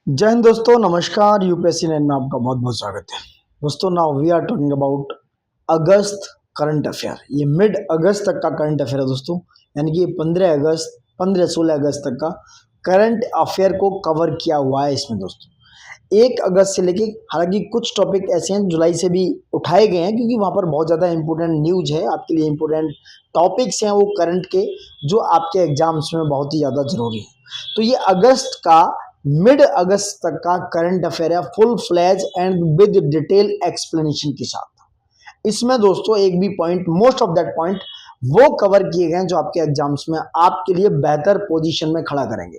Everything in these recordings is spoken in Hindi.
जय हिंद दोस्तों, नमस्कार। यूपीएससी 9 में आपका बहुत बहुत स्वागत है। दोस्तों, now we are talking about August current affair. ये मिड अगस्त तक का करंट अफेयर है दोस्तों, यानी कि 15 16 अगस्त तक का करंट अफेयर को कवर किया हुआ है इसमें दोस्तों। 1 अगस्त से लेके, हालांकि कुछ टॉपिक ऐसे हैं जुलाई से भी उठाए गए हैं, क्योंकि वहाँ पर बहुत ज़्यादा इंपॉर्टेंट न्यूज है आपके लिए, इंपॉर्टेंट टॉपिक्स हैं वो करंट के, जो आपके एग्जाम्स में बहुत ही ज़्यादा जरूरी है। तो ये अगस्त का, मिड अगस्त तक का करंट अफेयर है, full fledge and with detail explanation के साथ। इसमें दोस्तों एक भी point, most of that point वो कवर किए गए हैं जो आपके एग्जाम्स में आपके लिए बेहतर पोजीशन में खड़ा करेंगे,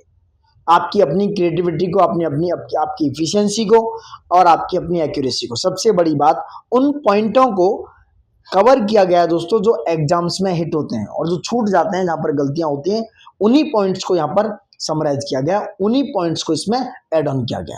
आपकी अपनी क्रिएटिविटी को, अपनी अपनी आपकी इफिशियंसी को और आपकी अपनी एक्यूरेसी को। सबसे बड़ी बात, उन पॉइंटों को कवर किया गया है दोस्तों जो एग्जाम्स में हिट होते हैं, और जो छूट जाते हैं, जहां पर गलतियां होती हैं, उन्हीं पॉइंट्स को यहाँ पर समराइज किया गया, उन्हीं पॉइंट्स को इसमें ऐड ऑन किया गया।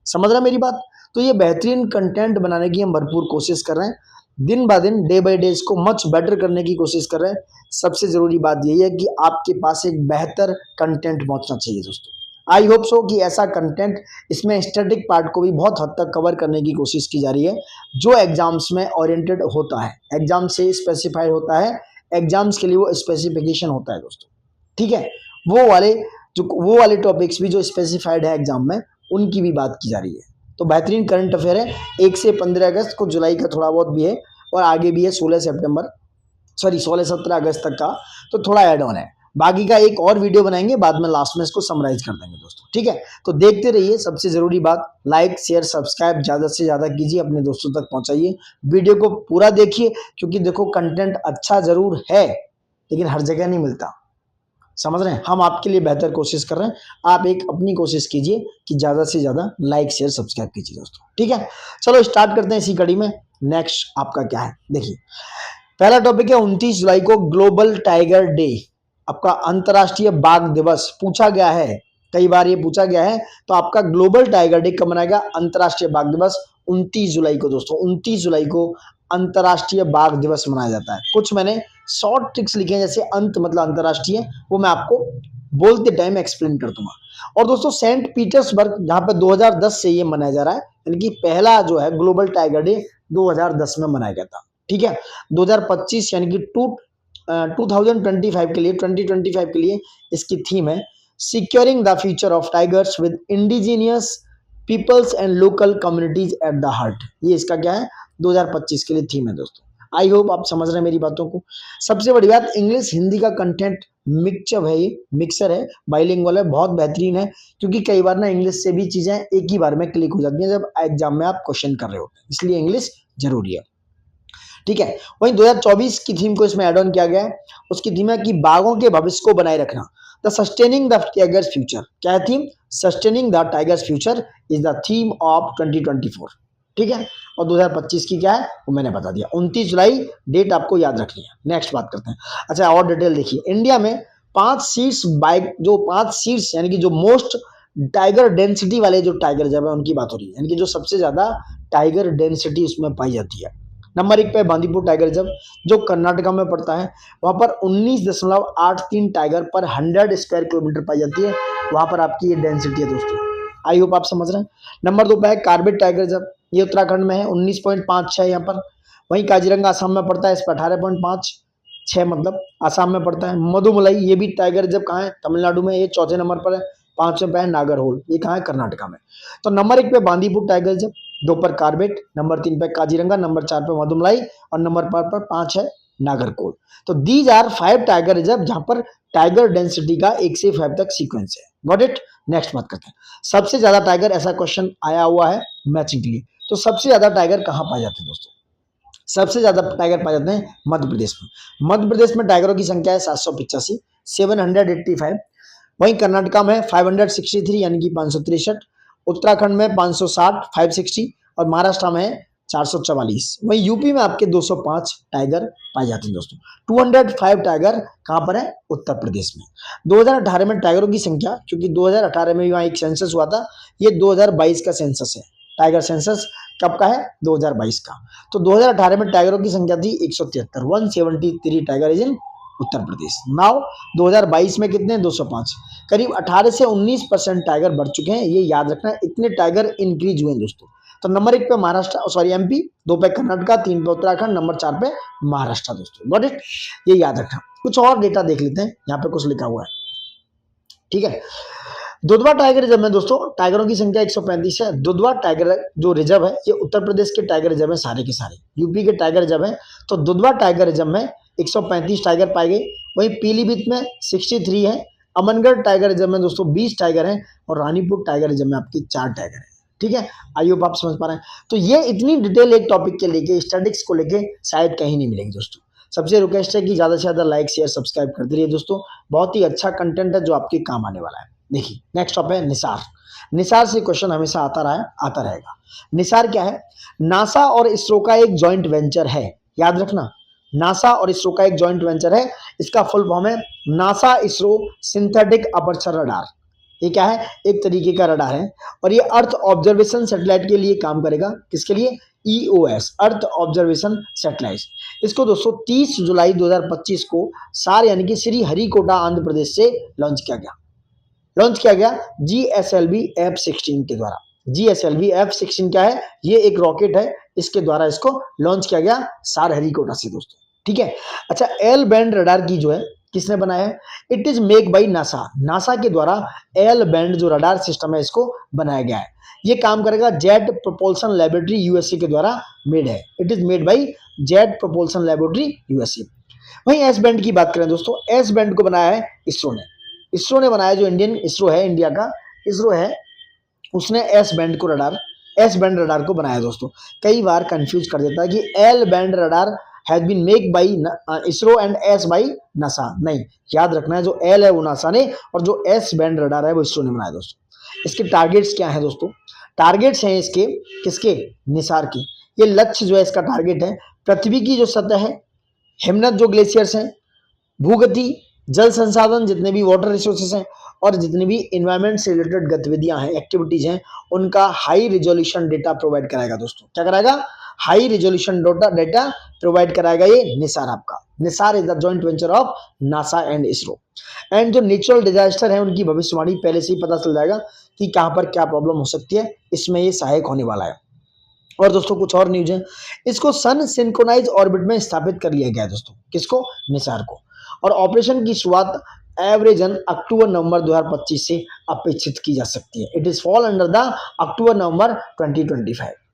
समझ रहे हैं मेरी बात? तो ये बेहतरीन कंटेंट बनाने की हम भरपूर कोशिश कर रहे हैं, दिन ब दिन, डे बाय डे इसको मच बेटर करने की कोशिश कर रहे हैं। सबसे जरूरी बात यही है कि आपके पास एक बेहतर कंटेंट पहुंचना चाहिए दोस्तों। आई होप सो कि ऐसा कंटेंट, इसमें स्टैटिक पार्ट को भी बहुत हद तक कवर करने की कोशिश की जा रही है, जो एग्जाम्स में ओरिएंटेड होता है, एग्जाम से स्पेसिफाइड होता है, एग्जाम्स के लिए वो स्पेसिफिकेशन होता है दोस्तों। ठीक है, वो वाले टॉपिक्स भी जो स्पेसिफाइड है एग्जाम में, उनकी भी बात की जा रही है। तो बेहतरीन करंट अफेयर है। 1 से 15 अगस्त को, जुलाई का थोड़ा बहुत भी है और आगे भी है 16 17 अगस्त तक का, तो थोड़ा ऐड ऑन है। बाकी का एक और वीडियो बनाएंगे, बाद में लास्ट में इसको समराइज कर देंगे दोस्तों। ठीक है, तो देखते रहिए। सबसे जरूरी बात, लाइक शेयर सब्सक्राइब ज्यादा से ज्यादा कीजिए, अपने दोस्तों तक पहुंचाइए, वीडियो को पूरा देखिए, क्योंकि देखो कंटेंट अच्छा जरूर है लेकिन हर जगह नहीं मिलता। समझ रहे हैं? हम आपके लिए बेहतर कोशिश कर रहे हैं, आप एक अपनी कोशिश कीजिए कि ज्यादा से ज्यादा लाइक शेयर सब्सक्राइब कीजिए दोस्तों। ठीक है, चलो स्टार्ट करते हैं इसी कड़ी में। नेक्स्ट आपका क्या है, देखिए। पहला टॉपिक है 29 जुलाई को ग्लोबल टाइगर डे, आपका अंतरराष्ट्रीय बाघ दिवस पूछा गया है, कई बार ये पूछा गया है। तो आपका ग्लोबल टाइगर डे कब मनाएगा? अंतरराष्ट्रीय बाघ दिवस 29 जुलाई को दोस्तों। 29 जुलाई को अंतरराष्ट्रीय बाघ दिवस मनाया जाता है। कुछ मैंने शॉर्ट ट्रिक्स लिखे हैं, जैसे अंत मतलब अंतरराष्ट्रीय, वो मैं आपको बोलते टाइम एक्सप्लेन कर दूंगा। और दोस्तों, सेंट पीटर्सबर्ग, जहां पर 2010 से ये मनाया जा रहा है, यानी कि पहला जो है ग्लोबल टाइगर डे 2010 में मनाया गया था। ठीक है, 2025 यानी कि 2025 के लिए, 2025 के लिए इसकी थीम है securing the future of tigers with indigenous peoples and local communities at the heart. ये इसका क्या है, 2025 के लिए थीम है दोस्तों। आई होप आप समझ रहे हैं मेरी बातों को। सबसे बड़ी बात, इंग्लिश हिंदी का कंटेंट मिक्सचर है, ये मिक्सर है, बाइलिंगुअल है, बहुत बेहतरीन है। क्योंकि कई बार ना इंग्लिश से भी चीजें एक ही बार में क्लिक हो जाती हैं जब एग्जाम में आप क्वेश्चन कर रहे होते हैं, इसलिए इंग्लिश जरूरी है। ठीक है, वहीं 2024 की थीम को इसमें एड ऑन किया गया है। उसकी थीम है कि बाघों के भविष्य को बनाए रखना, the sustaining the tigers future. क्या है theme? Sustaining the tigers future is the theme of 2024। ठीक है, और 2025 की क्या है वो मैंने बता दिया। 29 जुलाई डेट आपको याद रखनी है। नेक्स्ट बात करते हैं। अच्छा, और डिटेल देखिए। इंडिया में 5 सीट्स बाइक, जो 5 सीट्स यानी कि जो मोस्ट टाइगर डेंसिटी वाले जो टाइगर जब है उनकी बात हो रही है, यानी कि जो सबसे ज्यादा टाइगर डेंसिटी उसमें पाई जाती है। नंबर 1 पे बांदीपुर टाइगर रिजर्व, जो कर्नाटका में पड़ता है। वहां पर 19.83 टाइगर पर 100 स्क्वायर किलोमीटर पाई जाती है। वहां पर आपकी ये डेंसिटी है दोस्तों। आई होप आप समझ रहे हैं। नंबर 2 पे है कार्बेट टाइगर रिजर्व, ये उत्तराखंड में है, 19.56 यहाँ पर। वहीं काजीरंगा आसाम में पड़ता है, इस पर 18.56 मतलब आसाम में पड़ता है। मधुमलाई, ये भी टाइगर रिजर्व कहाँ है? तमिलनाडु में, ये चौथे नंबर पर है। 5वें पे है नागरहोल, ये कहाँ है? कर्नाटका में। तो नंबर 1 पे बांदीपुर टाइगर रिजर्व, 2 पर कार्बेट, नंबर 3 पे काजीरंगा, नंबर 4 पे मधुमलाई और नंबर 5 है नागरकोल। तो दीज आर 5 टाइगर रिजर्व जहां पर टाइगर डेंसिटी का 1 से 5 तक सीक्वेंस है। Got it? नेक्स्ट बात करते हैं। सबसे ज्यादा टाइगर, ऐसा क्वेश्चन आया हुआ है मैचिंग के लिए। तो सबसे ज्यादा टाइगर कहां पाए जाते हैं दोस्तों? सबसे ज्यादा टाइगर पाए जाते हैं मध्य प्रदेश में। मध्य प्रदेश में टाइगरों की संख्या है 785, 785। वहीं कर्नाटका में 563 यानी कि 563, उत्तराखंड में 560 560 और महाराष्ट्र में 444। वहीं यूपी में आपके 205 टाइगर पाए जाते हैं दोस्तों। 205 टाइगर कहां पर है? उत्तर प्रदेश में। 2018 में टाइगरों की संख्या, क्योंकि 2018 में वहां एक सेंसस हुआ था, ये 2022 का सेंसस है। टाइगर सेंसस कब का है? 2022 का। तो 2018 में टाइगरों की संख्या थी 173, 173 tiger is in Uttar Pradesh. Now 2022 में कितने 205, करीब 18 से 19% टाइगर बढ़ चुके हैं, ये याद रखना, इतने टाइगर इंक्रीज हुए हैं दोस्तों। तो नंबर 1 पे महाराष्ट्र, सॉरी एमपी, 2 पे कर्नाटका, 3 पे उत्तराखंड, नंबर 4 पे महाराष्ट्र दोस्तों। गॉट इट, ये याद रखना। कुछ और डेटा देख लेते हैं, यहाँ पे कुछ लिखा हुआ है, ठीक है। दुधवा टाइगर रिजर्व में दोस्तों टाइगरों की संख्या 135 है। दुधवा टाइगर जो रिजर्व है ये उत्तर प्रदेश के टाइगर रिजर्व है, सारे के सारे यूपी के टाइगर रिजर्व है। तो दुधवा टाइगर रिजर्व में 135 टाइगर पाए गए। वहीं पीलीभीत में 63 है। अमनगढ़ टाइगर रिजर्व में दोस्तों 20 टाइगर हैं और रानीपुर टाइगर रिजर्व में आपकी 4 टाइगर हैं, ठीक है। आई होप आप समझ पा रहे हैं। तो ये इतनी डिटेल एक टॉपिक के लेके, स्टैटिस्टिक्स को लेके शायद कहीं नहीं मिलेगी दोस्तों। सबसे रिक्वेस्ट है कि ज्यादा से ज्यादा लाइक शेयर सब्सक्राइब करते रहिए दोस्तों, बहुत ही अच्छा कंटेंट है जो आपके काम आने वाला है। देखिए नेक्स्ट टॉपिक है निसार। निसार से क्वेश्चन हमेशा आता रहेगा। निसार क्या है? नासा और इसरो का एक जॉइंट वेंचर है, याद रखना, नासा और इसरो का एक जॉइंट वेंचर है। इसका फुल फॉर्म है NASA ISRO synthetic aperture radar. ये क्या है? एक तरीके का रडार है और ये अर्थ ऑब्जर्वेशन सैटेलाइट के लिए काम करेगा। किसके लिए? EOS, earth observation satellite. इसको दोस्तों 30 जुलाई 2025 को सार यानी कि श्री हरिकोटा आंध्र प्रदेश से लॉन्च किया गया GSLV F-16 के द्वारा। GSLV F-16 क्या है? ये एक रॉकेट है, इसके द्वारा इसको लॉन्च किया गया सार हरिकोटा से दोस्तों, ठीक है। अच्छा, एल बैंड रडार की जो है किसने बनाया है? It is make by NASA. NASA के द्वारा एल बैंड जो रडार सिस्टम है इसको बनाया गया है। ये काम करेगा जेट प्रोपल्शन लेबोरेटरी यूएसए के द्वारा मेड है। It is made by jet propulsion laboratory USA. वहीं एस बैंड की बात करें दोस्तों, एस बैंड को बनाया है इसरो ने बनाया। जो इंडियन इसरो है, इंडिया का इसरो है, उसने एस बैंड रडार को बनाया दोस्तों। कई बार कंफ्यूज कर देता है कि L band radar has been make by ISRO and S by NASA. नहीं, याद रखना है जो एल है वो नासा ने और जो एस बैंड रडार है वो इसरो ने बनाया दोस्तों। इसके टारगेट्स क्या है दोस्तों? टारगेट्स हैं इसके, किसके? निसार के। ये लक्ष्य जो है इसका टारगेट है पृथ्वी की जो सतह है, हिमनद जो ग्लेशियर्स हैं, भूगति, जल संसाधन, जितने भी वाटर रिसोर्सेस हैं और जितनी भी एनवायरनमेंट से रिलेटेड गतिविधियां हैं, एक्टिविटीज हैं, उनका हाई रिजोल्यूशन डेटा प्रोवाइड कराएगा दोस्तों। क्या कराएगा? हाई रिजोल्यूशन डेटा प्रोवाइड कराएगा ये निसार आपका। Nisar is the joint venture of NASA and ISRO. And जो नेचुरल डिजास्टर है उनकी भविष्यवाणी पहले से ही पता चल जाएगा कि कहां पर क्या प्रॉब्लम हो सकती है, इसमें ये सहायक होने वाला है। और दोस्तों कुछ और न्यूज है, इसको सन सिंक्रोनाइज ऑर्बिट में स्थापित कर लिया गया है दोस्तों। किसको? निसार को। और ऑपरेशन की शुरुआत एवरेजन अक्टूबर-नवंबर 2025 से अपेक्षित की जा सकती है। It is fall under the October November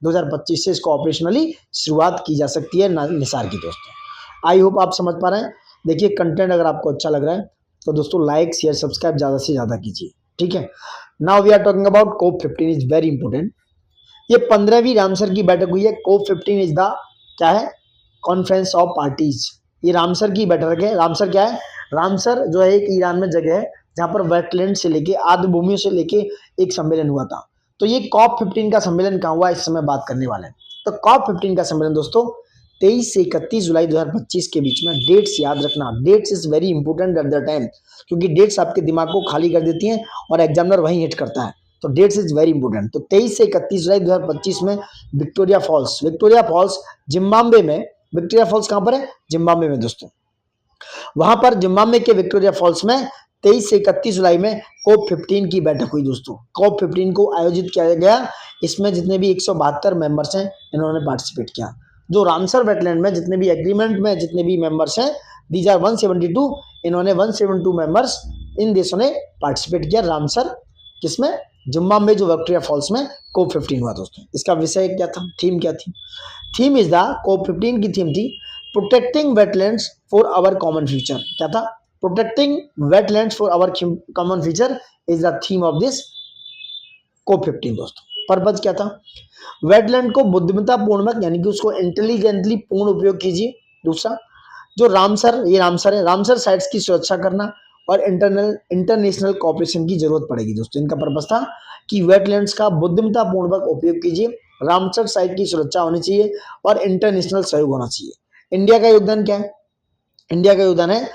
2025 से इसको ऑपरेशनली शुरुआत की जा सकती है निसार की दोस्तों। आई होप आप समझ पा रहे हैं। देखिए कंटेंट अगर आपको अच्छा लग रहा है तो दोस्तों लाइक शेयर सब्सक्राइब ज्यादा से ज्यादा कीजिए, ठीक है। Now we are talking about COP15 is very important. ये 15वीं रामसर की बैठक हुई है। COP15 इज द क्या है? Conference of parties. ये रामसर की बैठक है। रामसर क्या है? रामसर जो है एक ईरान में जगह है जहां पर वेटलैंड से लेके आर्द्र भूमियों से लेके एक सम्मेलन हुआ था। तो ये COP15 का सम्मेलन कहाँ हुआ, इस समय बात करने वाले हैं। तो COP15 का सम्मेलन दोस्तों 23 से 31 जुलाई 2025 के बीच में। डेट्स याद रखना, dates is very important at the time, क्योंकि डेट्स आपके दिमाग को खाली कर देती हैं और एग्जामिनर वहीं हिट करता है। तो डेट्स इज वेरी इंपॉर्टेंट। तो 23 से 31 जुलाई 2025 में विक्टोरिया फॉल्स जिम्बाब्वे में। विक्टोरिया फॉल्स कहां पर है? जिम्बाब्वे में दोस्तों। वहां पर जिम्बाब्वे के विक्टोरिया फॉल्स में 23 से 31 जुलाई में COP15 की बैठक हुई दोस्तों। COP15 को आयोजित किया गया। इसमें जितने भी 172 मेंबर्स हैं इन्होंने पार्टिसिपेट किया। जो रामसर वेटलैंड में जितने भी एग्रीमेंट में जितने भी मेंबर्स हैं, दीज आर 172, इन्होंने 172 मेंबर्स इन देशों ने पार्टिसिपेट किया रामसर, किसमें? जिम्बाब्वे जो विक्टोरिया फॉल्स में COP15 हुआ दोस्तों। इसका विषय क्या था, थीम क्या थी? थीम इज द COP15 की थीम थी protecting wetlands for our common future. क्या था? Protecting wetlands for our common future is the theme of this COP15 दोस्तों। पर्पज क्या था? वेटलैंड को बुद्धिमत्ता पूर्वक यानी कि उसको इंटेलिजेंटली पूर्ण उपयोग कीजिए। दूसरा, जो रामसर, ये रामसर है, रामसर साइट्स की सुरक्षा करना और इंटरनेशनल कोऑपरेशन की जरूरत पड़ेगी दोस्तों। इनका पर्पस था कि वेटलैंड्स का बुद्धिमत्ता पूर्वक उपयोग कीजिए, रामसर साइट की सुरक्षा होनी चाहिए और इंटरनेशनल सहयोग होना चाहिए। इंडिया का योगदान क्या है? इंडिया का योगदान है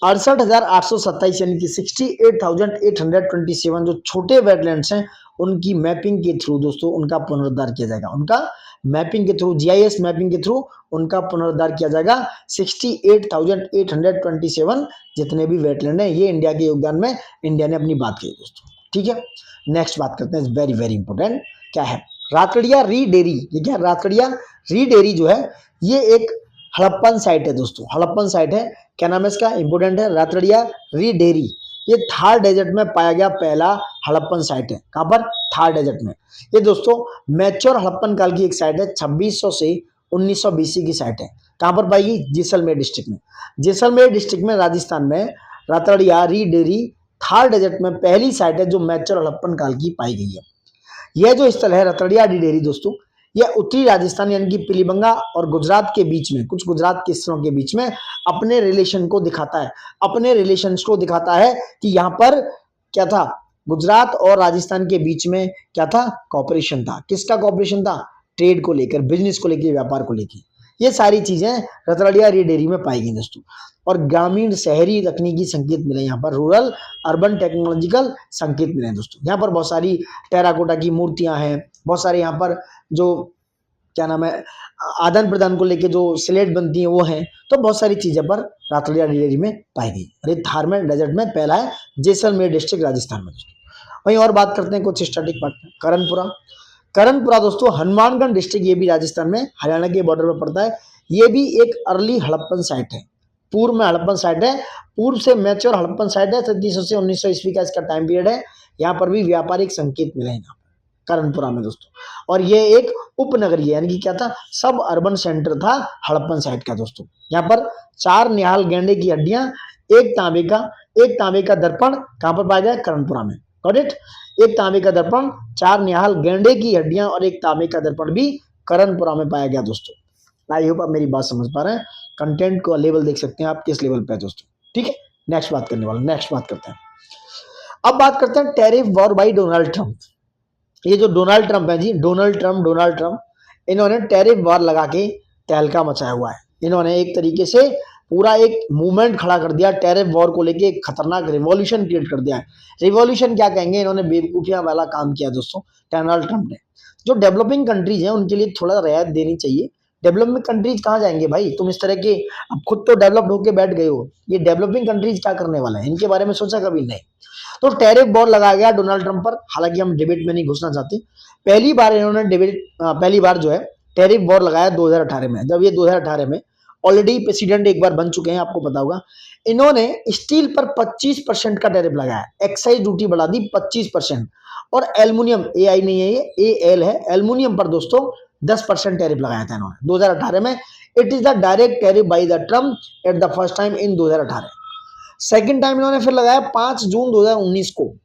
68,827 यानी कि 68,827 जो छोटे वेटलैंड्स हैं उनकी मैपिंग के थ्रू दोस्तों उनका पुनरुद्धार किया जाएगा, उनका मैपिंग के थ्रू, जीआईएस मैपिंग के थ्रू उनका पुनरुद्धार किया जाएगा। 68,827 जितने भी वेटलैंड है, ये इंडिया के योगदान में इंडिया ने अपनी बात कही दोस्तों। ठीक है, नेक्स्ट बात करते हैं, वेरी वेरी इंपॉर्टेंट, क्या है रातड़िया री डेयरी। ये क्या है, रातड़िया री डेयरी जो है ये एक हड़प्पन साइट है दोस्तों, हड़प्पन साइट है। क्या नाम है इसका, इंपोर्टेंट है, रातड़िया री डेयरी। ये थार डेजर्ट में पाया गया पहला हड़प्पन साइट है। कहां पर, थार डेजर्ट में। ये दोस्तों मैच्योर हड़प्पन काल की एक साइट है, 2600 से 1900 बीसी की साइट है। कहां पर पाएगी, जैसलमेर डिस्ट्रिक्ट में। जैसलमेर डिस्ट्रिक्ट में राजस्थान में रातड़िया री डेयरी थार डेजर्ट में पहली साइट है जो मैच्योर हड़प्पन काल की पाई गई है। यह जो स्थल है रातड़िया री डेयरी दोस्तों, यह उत्तरी राजस्थान यानी कि पिलीभंगा और गुजरात के बीच में, कुछ गुजरात के स्थलों के बीच में अपने रिलेशन को दिखाता है, अपने रिलेशंस को दिखाता है कि यहाँ पर क्या था, गुजरात और राजस्थान के बीच में क्या था, कॉपरेशन था। किसका कॉपरेशन था, ट्रेड को लेकर, बिजनेस को लेकर, व्यापार को लेकर। ये सारी चीजें रातड़िया री डेयरी में पाई गई दोस्तों। और ग्रामीण शहरी तकनीकी संकेत मिले यहाँ पर, रूरल अर्बन टेक्नोलॉजिकल संकेत मिले दोस्तों। यहाँ पर बहुत सारी टेराकोटा की मूर्तियां हैं, बहुत सारे यहाँ पर जो क्या नाम है आदान प्रदान को लेके जो स्लेट बनती है वो है। तो बहुत सारी चीजें पर रातड़िया री डेयरी में पाई गई। और ये थार में डेजर्ट में पहला है, जैसलमेर डिस्ट्रिक्ट राजस्थान में दोस्तों। वहीं और बात करते हैं कुछ स्टैटिक पार्ट में, करणपुरा। करणपुरा दोस्तों हनुमानगढ़ डिस्ट्रिक्ट, ये भी राजस्थान में हरियाणा के बॉर्डर पर पड़ता है। ये भी एक अर्ली हड़प्पन साइट है, पूर्व में हड़प्पन साइट है, पूर्व से मैच्योर हड़प्पन साइट है। 3700 से 1900 ईस्वी का इसका टाइम पीरियड है। यहाँ पर भी व्यापारिक संकेत मिले हैं करणपुरा में दोस्तों। और ये एक उपनगरीय यानी कि क्या था, सब अर्बन सेंटर था हड़प्पन साइट का दोस्तों। यहाँ पर 4 निहाल गेंडे की हड्डियां, एक तांबे का दर्पण कहां पर पाया गया, करणपुरा में। गॉट इट, एक तांबे का दर्पण, 4 निहाल गेंडे की हड्डियां और एक तांबे का दर्पण भी करणपुरा में पाया गया दोस्तों। आई होप आप मेरी बात समझ पा रहे हैं, कंटेंट को लेवल देख सकते हैं आप किस लेवल पे है दोस्तों। ठीक है, नेक्स्ट बात करते हैं। अब बात करते हैं tariff war by Donald Trump. ये जो डोनाल्ड ट्रंप है जी, डोनाल्ड ट्रंप, इन्होंने टैरिफ वॉर लगा के तहलका मचाया हुआ है। इन्होंने एक तरीके से पूरा एक मूवमेंट खड़ा कर दिया टैरिफ वॉर को लेके, एक खतरनाक रिवॉल्यूशन क्रिएट कर दिया है। रिवॉल्यूशन क्या कहेंगे, इन्होंने बेवकूफियां वाला काम किया दोस्तों डोनाल्ड ट्रंप ने। जो डेवलपिंग कंट्रीज हैं उनके लिए थोड़ा रियायत देनी चाहिए। डेवलपिंग कंट्रीज कहाँ जाएंगे भाई, तुम इस तरह के, अब खुद तो डेवलप्ड होकर बैठ गए हो, ये डेवलपिंग कंट्रीज क्या करने वाले हैं, इनके बारे में सोचा कभी नहीं। तो टैरिफ वॉर लगाया गया डोनाल्ड ट्रंप पर। हालांकि हम डिबेट में नहीं घुसना चाहते। पहली बार जो है टैरिफ वॉर लगाया 2018 में। जब ये 2018 में ऑलरेडी प्रेसिडेंट एक बार बन चुके हैं, आपको पता होगा। इन्होंने स्टील पर 25% का टैरिफ लगाया, एक्साइज ड्यूटी बढ़ा दी 25%। और एल्युमिनियम, AI नहीं है ये, AL है, एल्युमिनियम पर दोस्तों 10% टैरिफ लगाया था इन्होंने 2018 में। It is the direct tariff by the Trump at the first time in 2018। Second time इन्होंने फिर लगाया 5 जून 2019 को।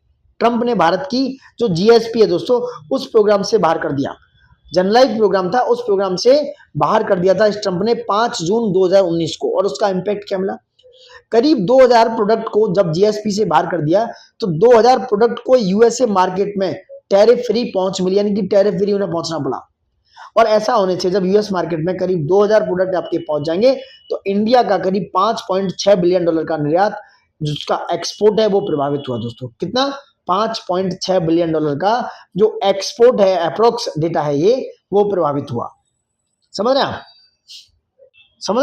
ट्रंप ने भारत की जो GSP है दोस्तों, उस प्रोग्राम से बाहर कर दिया। जनरलाइज प्रोग्राम था, उस प्रोग्राम से बाहर कर दिया था इस ट्रंप ने 5 जून 2019 को। और उसका इंपैक्ट क्या मिला, करीब 2000 प्रोडक्ट को जब GSP से बाहर कर दिया तो 2000 प्रोडक्ट को USA मार्केट में टैरिफ फ्री पहुंच मिली, यानी कि टैरिफ फ्री उन्हें पहुंचना पड़ा। और ऐसा होने से जब US मार्केट में करीब 2000 प्रोडक्ट आपके पहुंच जाएंगे तो इंडिया का करीब $5.6 बिलियन का निर्यात, जिसका एक्सपोर्ट है, वो प्रभावित हुआ दोस्तों। कितना, $5.6 बिलियन का जो एक्सपोर्ट है, अप्रोक्स डेटा है ये, वो प्रभावित हुआ। समझ रहे हैं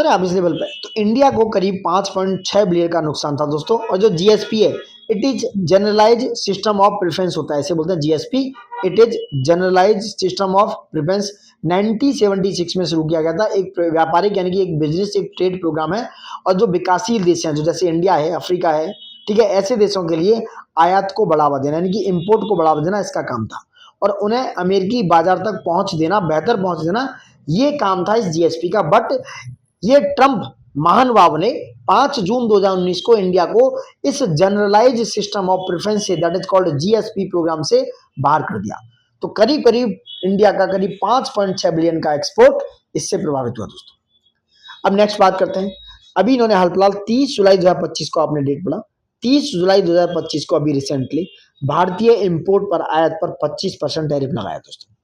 आप इस लेवल पे। तो इंडिया को करीब 5.6 बिलियन का नुकसान था दोस्तों। और जो GSP है, it is generalise system of preference होता है, ऐसे बोलते हैं GSP, it is generalise system of preference. 1976 में शुरू किया गया था, एक व्यापारिक यानी कि एक बिजनेस, एक ट्रेड प्रोग्राम है। और जो विकासशील देश हैं, जो जैसे इंडिया है, अफ्रीका है, ठीक है, ऐसे देशों के लिए आयात को बढ़ावा देना यानी कि इंपोर्ट को बढ़ावा देना इसका काम था। और उन्हें अमेरिकी बाजार तक पहुंच देना, बेहतर पहुंच देना, ये काम था इस GSP का। बट ये ट्रंप महानुभाव ने 5 जून 2019 को इंडिया को इस जनरलाइज सिस्टम ऑफ प्रेफरेंस से, that is called GSP programme से बाहर कर दिया। तो करीब करीब इंडिया का करीब 5.6 बिलियन का एक्सपोर्ट इससे प्रभावित हुआ दोस्तों। अब नेक्स्ट बात करते हैं। अभी इन्होंने हाल फिलहाल 30 जुलाई 2025 को, आपने डेट पढ़ा, 30 जुलाई 2025 को अभी रिसेंटली भारतीय इंपोर्ट पर आयात पर 25% टैरिफ लगाया दोस्तों।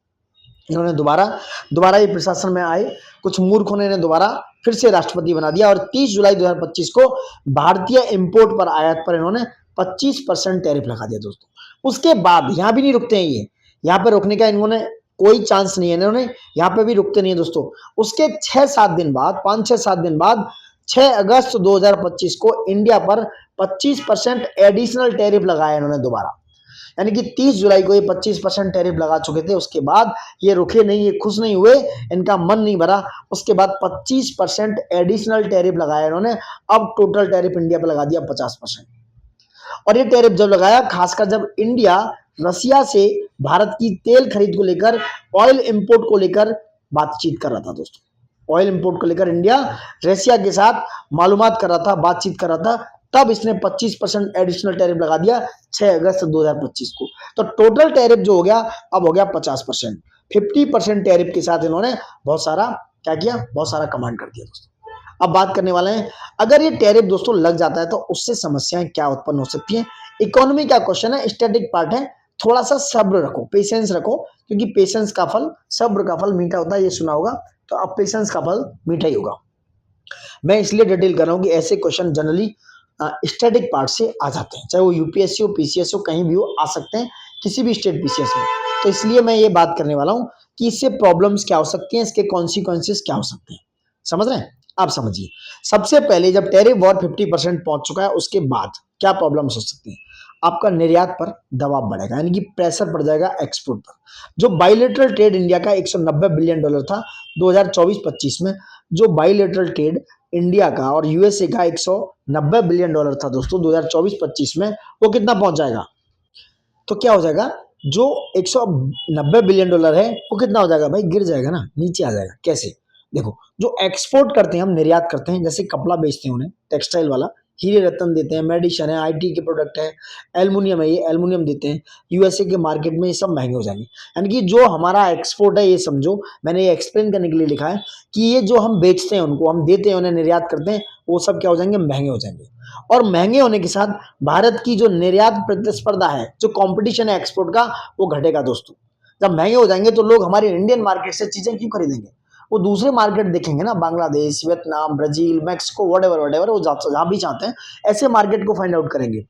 इन्होंने दोबारा ये प्रशासन में आए कुछ मूर्खों ने दोबारा फिर से राष्ट्रपति बना दिया और 30 जुलाई 2025 को भारतीय इंपोर्ट पर आयात पर इन्होंने 25% टैरिफ लगा दिया दोस्तों। उसके बाद यहाँ भी नहीं रुकते हैं ये, यहाँ पर रोकने का इन्होंने कोई चांस नहीं है, इन्होंने यहाँ पे भी रुकते नहीं है दोस्तों। उसके 6-7 दिन बाद, 5-6-7 दिन बाद 6 अगस्त 2025 को इंडिया पर 25% एडिशनल टैरिफ लगाया इन्होंने दोबारा। यानी कि 30 जुलाई को ये 25% टैरिफ लगा चुके थे। उसके बाद ये रुके नहीं, ये खुश नहीं हुए, इनका मन नहीं भरा। उसके बाद 25% एडिशनल टैरिफ लगाया इन्होंने। अब टोटल टैरिफ इंडिया पर लगा दिया 50%। और ये टैरिफ जब लगाया, खासकर जब इंडिया रसिया से भारत की तेल खरीद को लेकर, ऑयल इंपोर्ट को लेकर बातचीत कर रहा था दोस्तों। ऑयल इंपोर्ट को लेकर इंडिया रसिया के साथ मालूमात कर रहा था, बातचीत कर रहा था, तब इसने 25% एडिशनल टैरिफ लगा दिया 6 अगस्त 2025 को। तो टोटल टैरिफ जो हो गया, अब हो गया 50%। 50% टैरिफ के साथ इन्होंने बहुत सारा क्या किया, बहुत सारा कमांड कर दिया दोस्तों। अब बात करने वाले हैं, अगर ये टैरिफ दोस्तों लग जाता है तो उससे समस्याएं क्या उत्पन्न हो सकती हैं। इकोनॉमी का क्वेश्चन है, स्टैटिक पार्ट है, थोड़ा सा सब्र रखो, पेशेंस रखो, क्योंकि पेशेंस का फल, सब्र का फल मीठा होता है, ये सुना होगा। तो अब पेशेंस का फल मीठा ही होगा। मैं इसलिए डिटेल कर रहा हूं कि ऐसे क्वेश्चन जनरली स्टैटिक पार्ट से आ जाते हैं, चाहे वो यूपीएससी हो, पीसीएस हो, कहीं भी हो, आ सकते हैं, किसी भी स्टेट पीसीएस में। तो इसलिए मैं ये बात करने वाला हूं कि इससे प्रॉब्लम्स क्या हो सकती हैं, इसके कॉन्सिक्वेंसेस क्या हो सकते हैं। समझ रहे हैं? आप समझिए। सबसे पहले जब टैरिफ वॉर 50% पहुंच चुका है, उसके बाद क्या प्रॉब्लम्स हो सकती हैं। आपका निर्यात पर दबाव बढ़ेगा, यानी कि प्रेशर पड़ जाएगा एक्सपोर्ट पर। जो बाइलेटरल ट्रेड इंडिया का $190 बिलियन था 2024-25 में, जो बाइलेटरल ट्रेड इंडिया का और यूएसए का $190 बिलियन था दोस्तों 2024-25 में, वो कितना पहुंच जाएगा। तो क्या हो जाएगा, जो $190 बिलियन है वो कितना हो जाएगा भाई, गिर जाएगा ना, नीचे आ जाएगा। कैसे, देखो, जो एक्सपोर्ट करते हैं, हम निर्यात करते हैं, जैसे कपड़ा बेचते हैं उन्हें, टेक्सटाइल वाला, हीरे रत्न देते हैं, मेडिसिन है, आईटी के प्रोडक्ट है, एल्युमिनियम है, ये एल्युमिनियम देते हैं, यूएसए के मार्केट में ये सब महंगे हो जाएंगे। यानी कि जो हमारा एक्सपोर्ट है, ये समझो, मैंने ये एक्सप्लेन करने के लिए लिखा है कि ये जो हम बेचते हैं, उनको हम देते हैं, उन्हें निर्यात करते हैं, वो सब क्या हो जाएंगे, महंगे हो जाएंगे। और महंगे होने के साथ भारत की जो निर्यात प्रतिस्पर्धा है, जो कंपटीशन है एक्सपोर्ट का, वो घटेगा दोस्तों। जब महंगे हो जाएंगे तो लोग हमारे इंडियन मार्केट से चीजें क्यों खरीदेंगे, वो दूसरे मार्केट देखेंगे ना, Bangladesh, Vietnam, Brazil, Mexico, whatever वो जहां भी चाहते हैं, ऐसे मार्केट को फाइंड आउट करेंगे।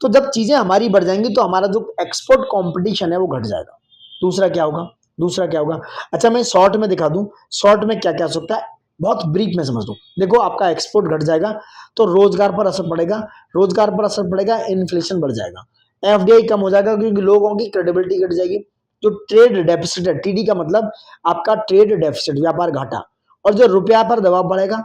तो जब चीजें हमारी बढ़ जाएंगी तो हमारा जो एक्सपोर्ट कंपटीशन है वो घट जाएगा। दूसरा क्या होगा, दूसरा क्या होगा, अच्छा मैं शॉर्ट में दिखा दूं, शॉर्ट में क्या क्या हो सकता है, बहुत ब्रीफ में समझ लो। देखो, आपका एक्सपोर्ट घट जाएगा तो रोजगार पर असर पड़ेगा, रोजगार पर असर पड़ेगा, इन्फ्लेशन बढ़ जाएगा, एफडीआई कम हो जाएगा, क्योंकि लोगों की क्रेडिबिलिटी घट जाएगी। जो ट्रेड डेफिसिट है, टीडी का मतलब आपका ट्रेड डेफिसिट, व्यापार घाटा, और जो रुपया पर दबाव बढ़ेगा,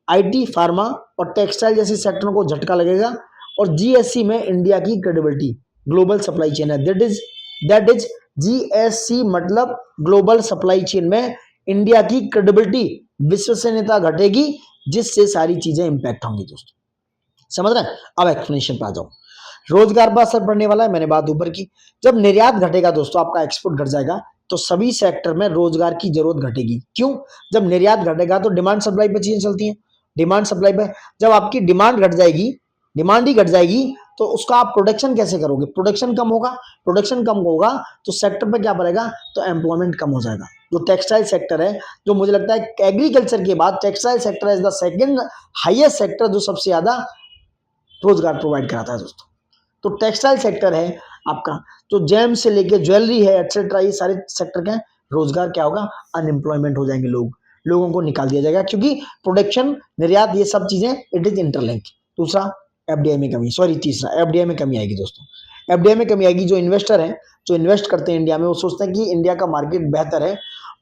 आईटी, फार्मा और टेक्सटाइल जैसे सेक्टरों को झटका लगेगा। और जीएससी में इंडिया की क्रेडिबिलिटी, ग्लोबल सप्लाई चेन है, दैट इज जीएससी मतलब ग्लोबल सप्लाई चेन में इंडिया की क्रेडिबिलिटी, विश्वसनीयता घटेगी, जिससे सारी चीजें इंपैक्ट होंगी दोस्तों। समझ रहे हैं? अब एक्सप्लेनेशन पे आ जाओ। रोजगार पर असर पड़ने वाला है, मैंने बात ऊपर की। जब निर्यात घटेगा दोस्तों, आपका एक्सपोर्ट घट जाएगा, तो सभी सेक्टर में रोजगार की जरूरत घटेगी। क्यों? जब निर्यात घटेगा तो डिमांड सप्लाई पे चीजें चलती हैं, डिमांड सप्लाई पे। जब आपकी डिमांड घट जाएगी, डिमांड ही घट जाएगी, तो उसका आप प्रोडक्शन कैसे करोगे, प्रोडक्शन कम होगा, प्रोडक्शन कम होगा तो सेक्टर पे क्या पड़ेगा, तो एम्प्लॉयमेंट कम हो जाएगा। जो टेक्सटाइल सेक्टर है, जो मुझे लगता है एग्रीकल्चर के बाद textile sector is the second highest sector, जो सबसे ज्यादा रोजगार प्रोवाइड कराता है दोस्तों। तो टेक्सटाइल सेक्टर है आपका, जो जेम से लेके ज्वेलरी है, एक्सेट्रा, ये सारे सेक्टर के रोजगार क्या होगा, अनएम्प्लॉयमेंट हो जाएंगे, लोगों को निकाल दिया जाएगा, क्योंकि प्रोडक्शन, निर्यात, ये सब चीजें इट इज इंटरलिंक। दूसरा, एफडीआई में कमी, सॉरी तीसरा, एफडीआई में कमी आएगी दोस्तों। एफडीआई में कमी आएगी, जो इन्वेस्टर हैं, जो इन्वेस्ट करते हैं इंडिया में, वो सोचते हैं कि इंडिया का मार्केट बेहतर है,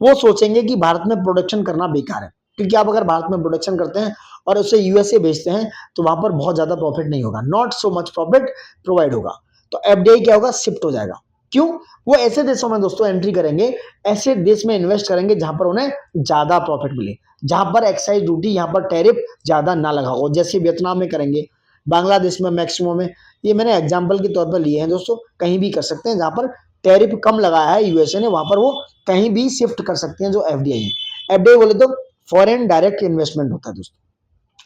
वो सोचेंगे कि भारत में प्रोडक्शन करना बेकार है, क्योंकि आप अगर भारत में प्रोडक्शन करते हैं और उसे यूएसए भेजते हैं तो वहां पर बहुत ज्यादा प्रॉफिट नहीं होगा, not so much profit provide होगा। तो एफडीआई क्या होगा, शिफ्ट हो जाएगा। क्यों? वो ऐसे देशों में दोस्तों एंट्री करेंगे, ऐसे देश में इन्वेस्ट करेंगे जहां पर उन्हें ज्यादा प्रॉफिट मिले, जहां पर एक्साइज ड्यूटी, यहाँ पर टैरिफ ज्यादा ना लगा हो, जैसे वियतनाम में करेंगे, बांग्लादेश में, मैक्सिमो में। ये मैंने एग्जाम्पल के तौर पर लिए हैं दोस्तों, कहीं भी कर सकते हैं, जहां पर टैरिफ कम लगाया है यूएसए ने, वहां पर वो कहीं भी शिफ्ट कर सकते हैं, जो एफडीआई है। एफडीआई बोले तो फॉरेन डायरेक्ट इन्वेस्टमेंट होता है दोस्तों।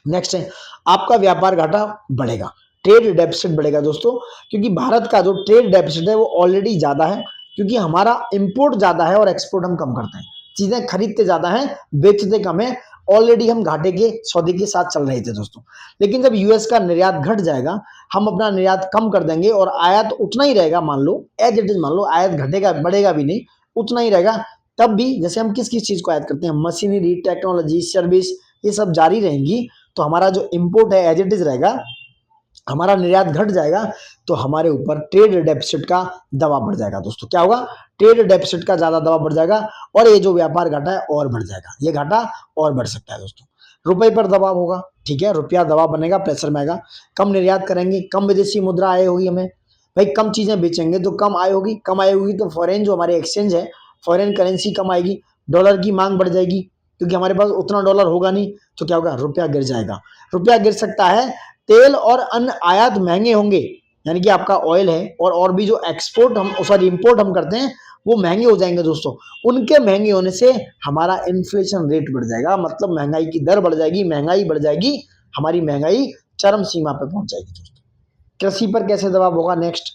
नेक्स्ट है, आपका व्यापार घाटा बढ़ेगा, ट्रेड डेफिसिट बढ़ेगा दोस्तों, क्योंकि भारत का जो ट्रेड डेफिसिट है वो ऑलरेडी ज्यादा है, क्योंकि हमारा इंपोर्ट ज्यादा है और एक्सपोर्ट हम कम करते हैं, चीजें खरीदते ज्यादा हैं, बेचते कम है। ऑलरेडी हम घाटे के सौदे के साथ चल रहे थे दोस्तों। लेकिन जब यूएस का निर्यात घट जाएगा, हम अपना निर्यात कम कर देंगे और आयात उतना ही रहेगा, मान लो एज इट इज, मान लो आयात घटेगा, बढ़ेगा भी नहीं, उतना ही रहेगा। तब भी जैसे हम किस किस चीज को ऐड करते हैं, मशीनरी, टेक्नोलॉजी, सर्विस, ये सब जारी रहेंगी, तो हमारा जो इम्पोर्ट है एज इट इज रहेगा, हमारा निर्यात घट जाएगा, तो हमारे ऊपर ट्रेड डेफिसिट का दबाव बढ़ जाएगा दोस्तों। क्या होगा, ट्रेड डेफिसिट का ज्यादा दबाव बढ़ जाएगा, और ये जो व्यापार घाटा है और बढ़ जाएगा, ये घाटा और बढ़ सकता है दोस्तों। रुपए पर दबाव होगा, ठीक है, रुपया दबाव बनेगा, प्रेशर में आएगा। कम निर्यात करेंगे, कम विदेशी मुद्रा आय होगी हमें, भाई कम चीजें बेचेंगे तो कम आय होगी, कम आय होगी तो फॉरेन जो हमारे एक्सचेंज है, फॉरेन करेंसी कम आएगी, डॉलर की मांग बढ़ जाएगी, क्योंकि हमारे पास उतना डॉलर होगा नहीं, तो क्या होगा, रुपया गिर जाएगा। रुपया गिर सकता है, तेल और अन्य आयात महंगे होंगे, यानी कि आपका ऑयल है और भी जो एक्सपोर्ट हम सॉरी इंपोर्ट हम करते हैं वो महंगे हो जाएंगे दोस्तों। उनके महंगे होने से हमारा इन्फ्लेशन रेट बढ़ जाएगा, मतलब महंगाई की दर बढ़ जाएगी, महंगाई बढ़ जाएगी, हमारी महंगाई चरम सीमा पर पहुंच जाएगी दोस्तों। कृषि पर कैसे दबाव होगा, नेक्स्ट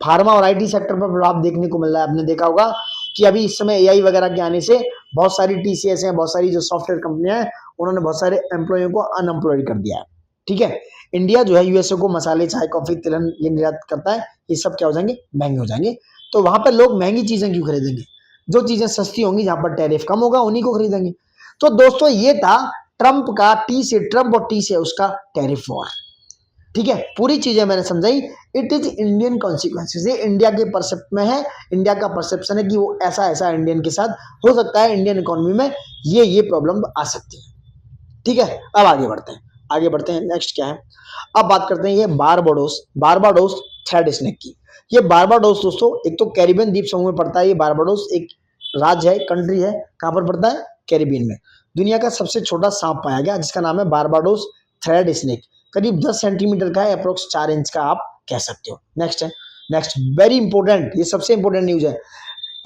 फार्मा और आईटी सेक्टर पर प्रभाव देखने को मिल रहा है। आपने देखा होगा कि अभी इस समय एआई वगैरह के आने से बहुत सारी टीसीएस हैं, बहुत सारी जो सॉफ्टवेयर कंपनियां हैं, उन्होंने बहुत सारे एम्प्लॉयों को अनएम्प्लॉयड कर दिया है, ठीक है। इंडिया जो है यूएसए को मसाले, चाय, कॉफी, तिलहन ये निर्यात करता है, ये सब क्या हो जाएंगे, महंगे हो जाएंगे। तो वहां पर लोग महंगी चीजें क्यों खरीदेंगे, जो चीजें सस्ती होंगी, जहां पर टैरिफ कम होगा, उन्हीं को खरीदेंगे। तो दोस्तों ये था ट्रंप और टी से उसका टैरिफ वॉर, ठीक है। पूरी चीजें मैंने समझाई, इट इज इंडियन कॉन्सिक्वेंसेज, ये इंडिया के परसेप्ट में है, इंडिया का परसेप्शन है कि वो ऐसा ऐसा इंडियन के साथ हो सकता है, इंडियन इकोनॉमी में ये प्रॉब्लम आ सकती है, ठीक है। अब आगे बढ़ते हैं, नेक्स्ट क्या है, अब बात करते हैं ये बारबाडोस थ्रेड स्नेक की। ये बारबाडोस दोस्तों एक तो कैरिबियन द्वीप समूह में पड़ता है, ये बारबाडोस एक राज्य है, कंट्री है, कहां पर पड़ता है, कैरिबियन में। दुनिया का सबसे छोटा सांप पाया गया, जिसका नाम है बारबाडोस थ्रेड स्नेक, करीब 10 सेंटीमीटर का है, अप्रोक्स 4 इंच का आप कह सकते हो। नेक्स्ट वेरी इंपोर्टेंट, ये सबसे इंपोर्टेंट न्यूज है,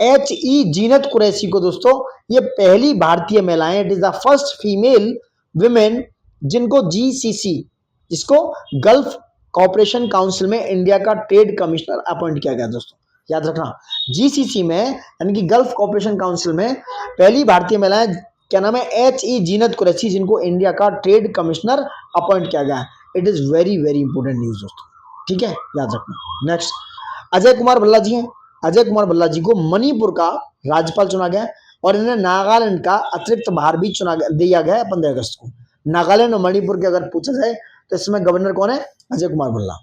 HE जीनत कुरैशी को दोस्तों, ये पहली भारतीय महिला है, it is the first female women जिनको GCC, जिसको गल्फ कॉपरेशन काउंसिल में इंडिया का ट्रेड कमिश्नर अपॉइंट किया गया दोस्तों, याद रखना। GCC में यानी कि गल्फ कॉपरेशन काउंसिल में पहली भारतीय महिला है, क्या नाम है, HE जीनत कुरैशी, जिनको इंडिया का ट्रेड कमिश्नर अपॉइंट किया गया। It is very very important news दोस्तों, ठीक है, याद रखना। नेक्स्ट अजय कुमार भल्ला जी हैं, अजय कुमार भल्ला जी को मणिपुर का राज्यपाल चुना गया, और इन्हें नागालैंड का अतिरिक्त भार भी दिया गया है 15 अगस्त को। नागालैंड और मणिपुर के अगर पूछा जाए तो इसमें गवर्नर कौन है, अजय कुमार भल्ला।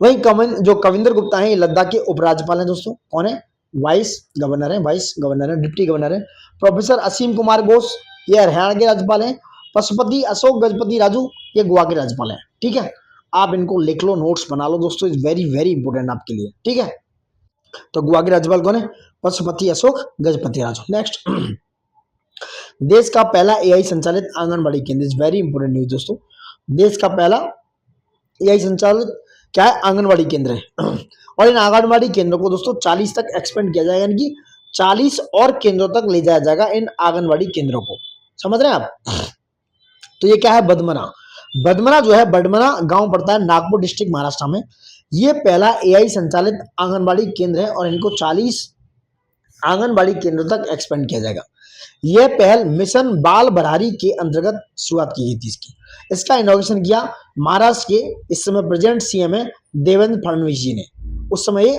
वहीं जो कविंदर गुप्ता है, ये लद्दाख के उपराज्यपाल हैं दोस्तों, कौन है, वाइस गवर्नर है, डिप्टी गवर्नर है। प्रोफेसर असीम कुमार घोष, ये हरियाणा के राज्यपाल हैं। पशुपति अशोक गजपति राजू, ये गोवा के राज्यपाल हैं, ठीक है। आप इनको लिख लो, नोट्स बना लो दोस्तों, इज वेरी वेरी इंपोर्टेंट आपके लिए, ठीक है। तो गोवा के राज्यपाल कौन है, पशुपति अशोक गजपति राजू। नेक्स्ट देश का पहला एआई संचालित आंगनबाड़ी केंद्र, इज वेरी इंपोर्टेंट न्यूज दोस्तों। देश का पहला एआई संचालित क्या है, आंगनबाड़ी केंद्र है। और इन आंगनबाड़ी केंद्रों को दोस्तों 40 तक एक्सपेंड किया जाएगा, यानी कि 40 और केंद्रों तक ले जाया जाएगा इन आंगनबाड़ी केंद्रों को, समझ रहे हैं आप। तो ये क्या है, बदमना जो है, बडमना गांव पड़ता है नागपुर डिस्ट्रिक्ट महाराष्ट्र में। ये पहला एआई संचालित आंगनबाड़ी केंद्र है, और इनको 40 आंगनबाड़ी केंद्रों तक एक्सपेंड किया जाएगा। यह पहल मिशन बाल बरारी के अंतर्गत शुरुआत की गई थी इसका इनॉग्रेशन किया महाराष्ट्र के इस समय प्रेजेंट सीएम है देवेंद्र फडणवीस जी ने। उस समय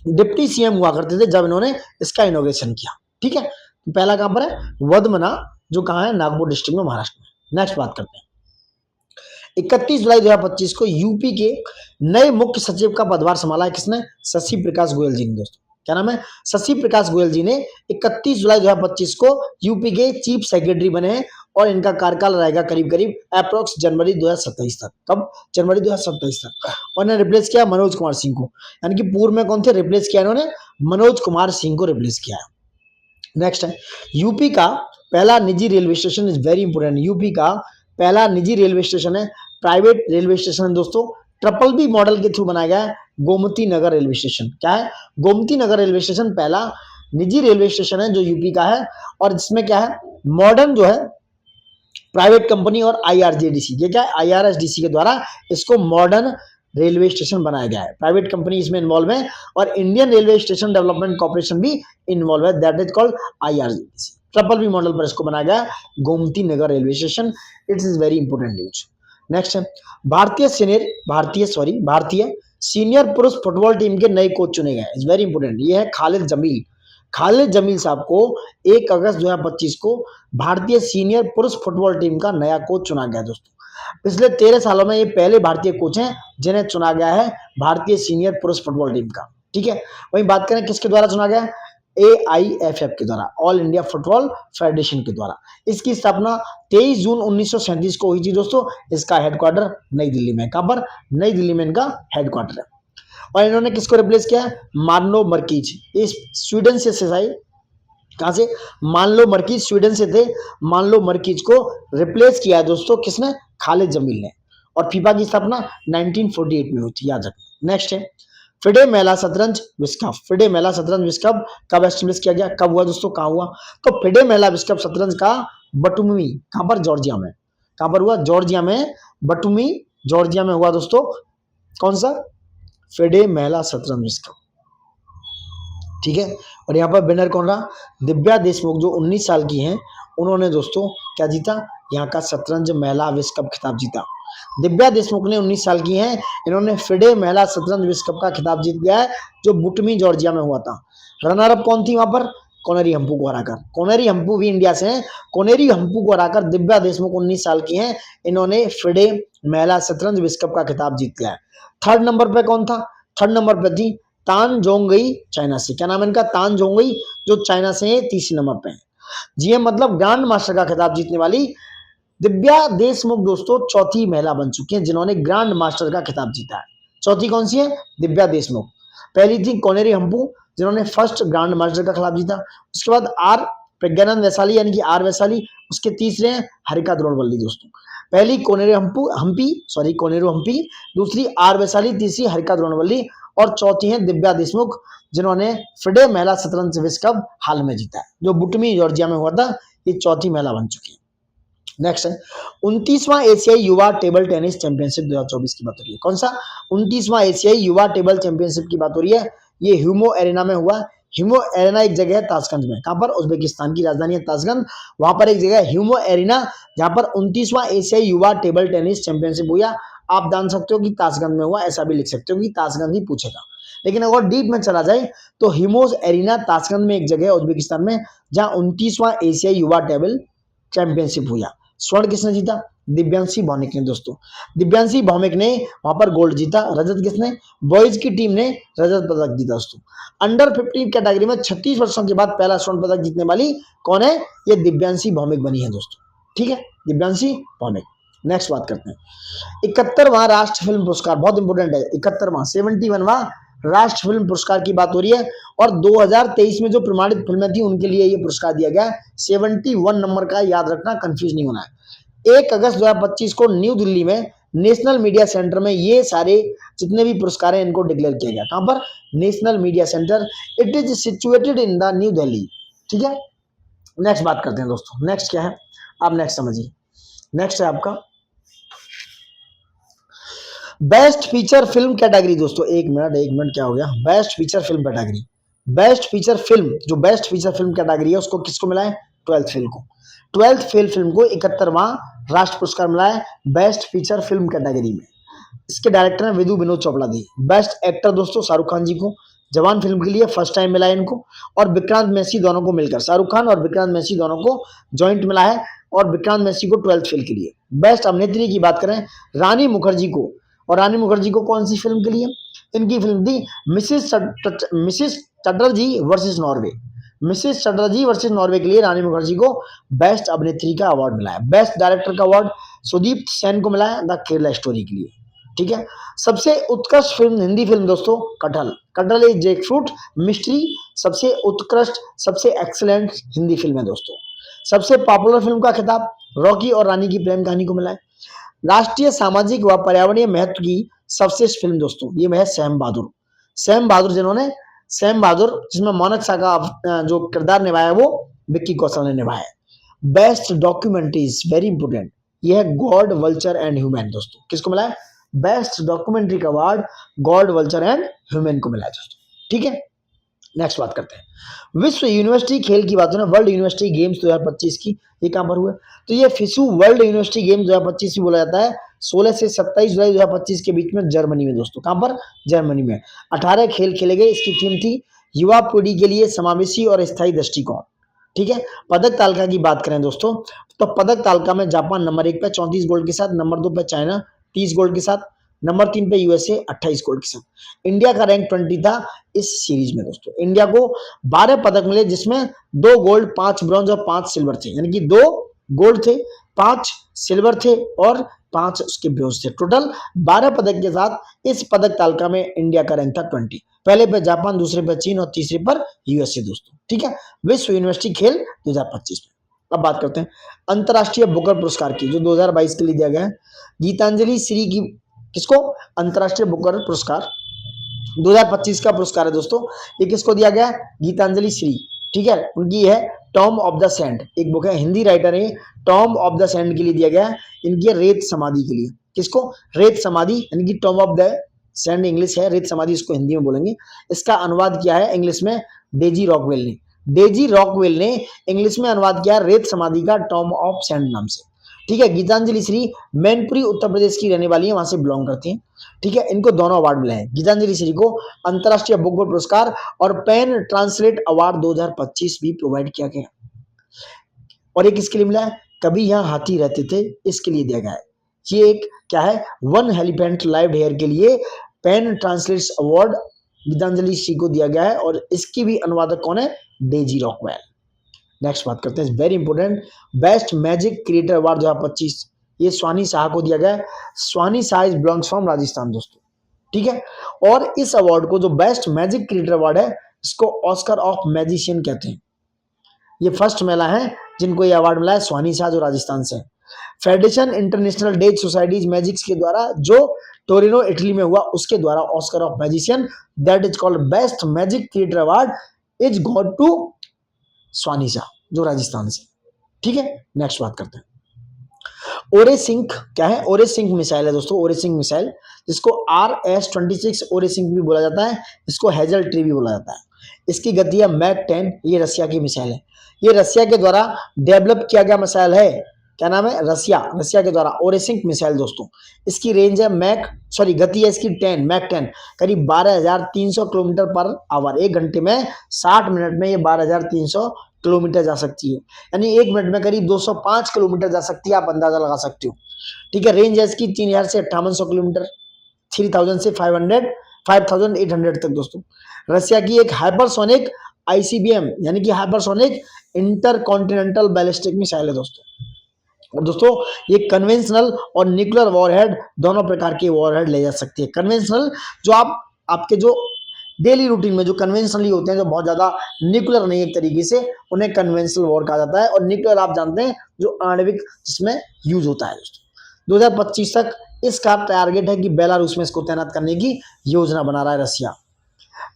डिप्टी सीएम हुआ करते थे जब इन्होंने इसका इनॉग्रेशन किया, ठीक है। तो पहला कहां पर है, वदमना, जो कहां है, नागपुर डिस्ट्रिक्ट में, महाराष्ट्र में। नेक्स्ट बात करते हैं, 31 जुलाई 2025 को यूपी के नए मुख्य सचिव का पदभार संभाला है, किसने, शशि प्रकाश गोयल जी ने दोस्तों। क्या नाम है, शशि प्रकाश गोयल जी ने 31 जुलाई 2025 को यूपी के चीफ सेक्रेटरी बने हैं, और इनका कार्यकाल रहेगा करीब करीब अप्रोक्स जनवरी 2027 तक। कब, जनवरी 2027 तक। और इन्होंने रिप्लेस किया मनोज कुमार सिंह को, यानी कि पूर्व में कौन थे, रिप्लेस किया इन्होंने मनोज कुमार सिंह को रिप्लेस किया है। नेक्स्ट है, यूपी का पहला निजी railway station, is very important, UP का पहला निजी रेलवे स्टेशन है, प्राइवेट रेलवे स्टेशन है दोस्तों, BBB मॉडल के थ्रू बनाया गया है, गोमती नगर रेलवे स्टेशन। क्या है, गोमती नगर रेलवे स्टेशन पहला निजी रेलवे स्टेशन है जो यूपी का है, और जिसमें क्या है, मॉडर्न जो है प्राइवेट कंपनी और IRJDC, ये क्या है, IRSDC के द्वारा इसको मॉडर्न रेलवे स्टेशन बनाया गया है। प्राइवेट कंपनी इसमें इन्वॉल्व है, और Indian railway station development corporation भी इन्वॉल्व है, that is called IRJDC। BBB model पर इसको बनाया गया Gomti Nagar railway station, it's is very important news. Next है, भारतीय सीनियर पुरुष फुटबॉल टीम के नए कोच चुने गए, इज वेरी इंपोर्टेंट, ये है खालिद जमील। खालिद जमील साहब को 1 अगस्त 2025 को भारतीय सीनियर पुरुष फुटबॉल टीम का नया कोच चुना गया दोस्तों। पिछले 13 सालों में ये पहले भारतीय कोच हैं जिन्हें चुना गया है भारतीय सीनियर पुरुष फुटबॉल टीम का। ठीक है, वहीं बात करें किसके द्वारा चुना गया, AIFF के द्वारा, ऑल इंडिया फुटबॉल फेडरेशन के द्वारा। इसकी स्थापना 23 जून 1937 को हुई थी दोस्तों। इसका हेडक्वार्टर नई दिल्ली में। कहां पर, नई दिल्ली में इनका हेडक्वार्टर है। और इन्होंने किसको रिप्लेस किया है, मार्नो मर्कीज, ये स्वीडन से आई, कहां से, मानलो मर्कीज स्वीडन से थे। मानलो मर्कीज को रिप्लेस किया है दोस्तों किसने, खालिद जमील ने। और फीफा की स्थापना 1948 में हुई थी, याद रखना। नेक्स्ट है फिडे मेला शतरंज विश्व कप। फिडे मेला शतरंज विश्व कप कब एस्टेब्लिश किया गया, कब हुआ दोस्तों, कहां हुआ, तो फिडे मेला विश्व कप शतरंज का बटुमी, कहां पर, जॉर्जिया में। कहां पर हुआ, जॉर्जिया में, बटुमी जॉर्जिया में हुआ दोस्तों। कौन सा, फिडे मेला शतरंज विश्व कप। ठीक है, और यहाँ पर विनर कौन रहा, दिव्या देशमुख जो 19 साल की हैं, उन्होंने दोस्तों क्या जीता, यहाँ का शतरंज महिला विश्व कप खिताब जीता। दिव्या देशमुख ने 19 साल की हैं, इन्होंने फिडे महिला शतरंज विश्व कप का खिताब जीत गया है जो बुटमी जॉर्जिया में हुआ था। रनर अप कौन थी वहां पर, कोनेरी हम्पू को हराकर। कोनेरी हम्पू भी इंडिया से हैं। कोनेरी हम्पू को हराकर दिव्या देशमुख 19 साल की हैं, इन्होंने फिडे महिला शतरंज विश्व कप का खिताब जीत लिया है। थर्ड नंबर पे कौन था, थर्ड नंबर पे थी तान जोंगई, चाइना से। क्या नाम है इनका, तान जोंगई, जो चाइना से है, तीसरे नंबर पे है। जीएम मतलब ग्रैंड मास्टर का खिताब जीतने वाली दिव्या देशमुख दोस्तों चौथी महिला बन चुकी हैं जिन्होंने ग्रैंड मास्टर का खिताब जीता है। चौथी कौन सी है, दिव्या देशमुख। पहली थी कोनेरी हम्पू जिन्होंने फर्स्ट ग्रैंड मास्टर का खिताब जीता। उसके बाद आर प्रज्ञानंद वैशाली यानी कि आर वैशाली, उसके तीसरे हैं हरिका द्रोणवल्ली दोस्तों। पहली कोनेरी कोनेरू हम्पी, दूसरी आर वैशाली, तीसरी हरिका द्रोणवल्ली और चौथी है दिव्या देशमुख जिन्होंने फिडे महिला शतरंज विश्व कप हाल में जीता है जो बुटमी जॉर्जिया में हुआ था। ये चौथी महिला बन चुकी है। नेक्स्ट है 29वां एशियाई युवा टेबल टेनिस चैंपियनशिप 2024 की बात हो रही है। कौन सा, 29वां एशियाई युवा टेबल चैंपियनशिप की बात हो रही है। ये ह्यूमो एरेना में हुआ। ह्यूमो एरेना एक जगह है ताशकंद में। कहां पर, उज्बेकिस्तान की राजधानी है ताशकंद। वहां पर एक जगह है ह्यूमो एरेना जहां पर 29वां एशियाई युवा टेबल टेनिस चैंपियनशिप हुआ। आप जान सकते हो कि ताशकंद में हुआ, ऐसा भी लिख सकते हो कि ताशकंद ही पूछेगा। लेकिन अगर डीप में चला जाए तो हिमोज एरिना ताशकंद में एक जगह है उज्बेकिस्तान में जहां 29वां एशियाई युवा टेबल चैंपियनशिप हुआ। स्वर्ण किसने जीता, दिव्यांशी भौमिक ने दोस्तों। दिव्यांशी भौमिक ने वहां पर गोल्ड जीता। रजत किसने, बॉयज की टीम ने रजत पदक जीता दोस्तों। अंडर 15 कैटेगरी में 36 वर्षों के बाद पहला स्वर्ण पदक जीतने वाली कौन है, ये दिव्यांशी भौमिक बनी है दोस्तों। ठीक है, दिव्यांशी भौमिक। नेक्स्ट बात करते हैं 71वां राष्ट्र फिल्म पुरस्कार, बहुत इंपोर्टेंट है। 71वां राष्ट्र फिल्म पुरस्कार की बात हो रही है और 2023 में जो प्रमाणित फिल्में थी उनके लिए ये पुरस्कार दिया गया। 71 नंबर का, याद रखना, कंफ्यूज नहीं होना है। 1 अगस्त 2025 को न्यू दिल्ली में नेशनल मीडिया सेंटर में ये सारे जितने भी पुरस्कार हैं इनको डिक्लेयर किया गया। कहां पर, national media centre, it is situated in the new Delhi. ठीक है, नेक्स्ट बात करते हैं दोस्तों। नेक्स्ट क्या है, आप नेक्स्ट समझिए। नेक्स्ट है आपका बेस्ट फीचर फिल्म कैटेगरी दोस्तों। एक मिनट क्या हो गया, best feature film category. Best feature film, जो बेस्ट फीचर फिल्म कैटेगरी है उसको किसको मिला है, 12th फेल को। 12th फेल फिल्म को 71वां राष्ट्र पुरस्कार मिला है बेस्ट फीचर फिल्म कैटेगरी में। इसके डायरेक्टर हैं विदु विनोद चोपड़ा जी। बेस्ट एक्टर दोस्तों शाहरुख खान जी को जवान फिल्म के लिए फर्स्ट टाइम मिला है इनको, और विक्रांत मैसी दोनों को मिलकर, शाहरुख खान और विक्रांत मैसी दोनों को जॉइंट मिला है, और विक्रांत मैसी को 12th फेल के लिए। बेस्ट अभिनेत्री की बात करें रानी मुखर्जी को, और रानी मुखर्जी को कौन सी फिल्म के लिए, इनकी फिल्म थी Mrs Chatterjee versus Norway. Mrs Chatterjee versus Norway के लिए रानी मुखर्जी को बेस्ट अभिनेत्री का अवार्ड मिला है। बेस्ट डायरेक्टर का अवार्ड सुदीप सेन को मिला है द केरला स्टोरी के लिए। ठीक है, सबसे उत्कृष्ट फिल्म, हिंदी फिल्म दोस्तों, कटहल। कटहल इज जैक फ्रूट मिस्ट्री, सबसे उत्कृष्ट, सबसे एक्सीलेंट हिंदी फिल्म है दोस्तों। सबसे पॉपुलर फिल्म का खिताब रॉकी और रानी की प्रेम कहानी को मिला है। राष्ट्रीय सामाजिक व पर्यावरणीय महत्व की सर्वश्रेष्ठ फिल्म दोस्तों, ये है सैम बहादुर। सैम बहादुर जिन्होंने, सैम बहादुर जिसमें मोनक शाह का जो किरदार निभाया वो विक्की कौशल ने निभाया है। बेस्ट डॉक्यूमेंट्रीज, वेरी इंपोर्टेंट, ये है गॉड, वल्चर एंड ह्यूमन दोस्तों। किसको मिला है, बेस्ट डॉक्यूमेंट्री का award God, vulture and human को मिला है दोस्तों। ठीक है, नेक्स्ट बात करते हैं विश्व यूनिवर्सिटी खेल की बात है ना, वर्ल्ड यूनिवर्सिटी गेम्स 2025 की, ये कहां पर हुआ, तो ये फिसू वर्ल्ड यूनिवर्सिटी गेम्स 2025 भी बोला जाता है। 16 से 27 जुलाई 2025 के बीच में जर्मनी में दोस्तों। कहां पर, जर्मनी में 18 खेल खेले गए। इसकी थीम थी युवा पीढ़ी के लिए समावेशी और स्थायी दृष्टिकोण। ठीक है, पदक तालिका की बात करें दोस्तों, तो पदक तालिका में जापान नंबर 1 पे 34 गोल्ड के साथ, नंबर 2 पे चाइना 30 गोल्ड के साथ, नंबर 3 पे यूएसए 28 गोल्ड के साथ। इंडिया का रैंक 20 था इस सीरीज में दोस्तों। इंडिया को 12 पदक मिले, जिसमें 2 गोल्ड, 5 ब्रॉन्ज और 5 सिल्वर थे, यानी कि 2 गोल्ड थे, 5 सिल्वर थे और 5 उसके ब्रॉन्ज थे। टोटल 12 पदक के साथ इस पदक तालिका में इंडिया का रैंक था 20। पहले पे जापान, दूसरे पे चीन और तीसरे पर यूएसए दोस्तों। ठीक है, विश्व यूनिवर्सिटी खेल 2025 में। अब बात करते हैं अंतर्राष्ट्रीय बुकर पुरस्कार की, जो 2022 के लिए दिया गया है। गीतांजलि श्री की, किसको? अंतर्राष्ट्रीय बुकर पुरस्कार 2025 का पुरस्कार है दोस्तों। ये किसको दिया गया? गीतांजलि श्री। ठीक है, उनकी है टॉम ऑफ द सैंड, एक बुक है, हिंदी राइटर है, टॉम ऑफ द सैंड के लिए दिया गया है। इनकी है रेत समाधि के लिए। किसको? रेत समाधि, यानी कि Tom of the sand English है, रेत समाधि इसको हिंदी में बोलेंगे। इसका अनुवाद किया है इंग्लिश में डेजी रॉकवेल ने। डेजी रॉकवेल ने इंग्लिश में अनुवाद किया रेत समाधि का टॉम ऑफ सैंड नाम से। ठीक है, गीतांजलि श्री मैनपुरी उत्तर प्रदेश की रहने वाली है, वहां से बिलोंग करती हैं। ठीक है, इनको दोनों अवार्ड मिले हैं। गीतांजलि श्री को अंतर्राष्ट्रीय बुकर पुरस्कार और पेन ट्रांसलेट अवार्ड 2025 भी प्रोवाइड किया गया। और एक किसके लिए मिला है? कभी यहाँ हाथी रहते थे, इसके लिए दिया गया है। ये एक क्या है? वन एलिफेंट लाइव्ड हेयर के लिए pen translates award Geetanjali Shree को दिया गया है, और इसकी भी अनुवादक कौन है? Daisy Rockwell. नेक्स्ट बात करते हैं, very important, best magic creator award 2025, ये स्वानी शाह को दिया गया है। Swani Shah is belongs from Rajasthan दोस्तों। ठीक है, और इस अवार्ड को, जो बेस्ट मैजिक क्रिएटर अवार्ड है, इसको ऑस्कर ऑफ मैजिशियन कहते हैं। ये फर्स्ट महिला है जिनको ये अवार्ड मिला है, स्वानी शाह, जो राजस्थान से। Federation international des societies magics के द्वारा, जो टोरिनो इटली में हुआ, उसके द्वारा Oscar of magician, that is called best magic creator award, is got to Swani Shah, जो राजस्थान से। ठीक है, नेक्स्ट बात करते हैं, ओरेसिंक क्या है? ओरेसिंक मिसाइल है दोस्तों, ओरेसिंक मिसाइल, जिसको RS-26 ओरेसिंक भी बोला जाता है, इसको हेजल ट्री भी बोला जाता है। इसकी गति है मैक 10, ये रसिया की मिसाइल है। ये रसिया के द्वारा डेवलप किया गया मिसाइल है। क्या नाम है? रसिया के द्वारा ओरेसिंक मिसाइल दोस्तों। इसकी रेंज है गति है इसकी 10, मैक 10, करीब 12,300 किलोमीटर पर आवर। 1 घंटे में 60 मिनट में ये 12,300 किलोमीटर जा सकती है, यानी 1 मिनट में करीब 205 किलोमीटर जा सकती है, आप अंदाजा लगा सकते हो। ठीक है, रेंज है इसकी 3000 से 5800 किलोमीटर, 3000 से 5800 तक दोस्तों। रसिया की एक हाइपरसोनिक ICBM, यानी कि हाइपरसोनिक इंटरकॉन्टिनेंटल बैलिस्टिक मिसाइल है दोस्तों। और दोस्तों, ये कन्वेंशनल और न्यूक्लियर वॉरहेड, दोनों प्रकार के वॉरहेड ले जा सकती है। कन्वेंशनल जो आपके जो डेली रूटीन में जो कन्वेंशनली होते हैं, जो बहुत ज्यादा न्यूक्लियर नहीं, एक तरीके से उन्हें कन्वेंशनल वॉर कहा जाता है। और न्यूक्लियर आप जानते हैं, जो आणविक जिसमें यूज होता है दोस्तों। 2025 तक इसका टारगेट है कि बेलारूस में इसको तैनात करने की योजना बना रहा है रसिया।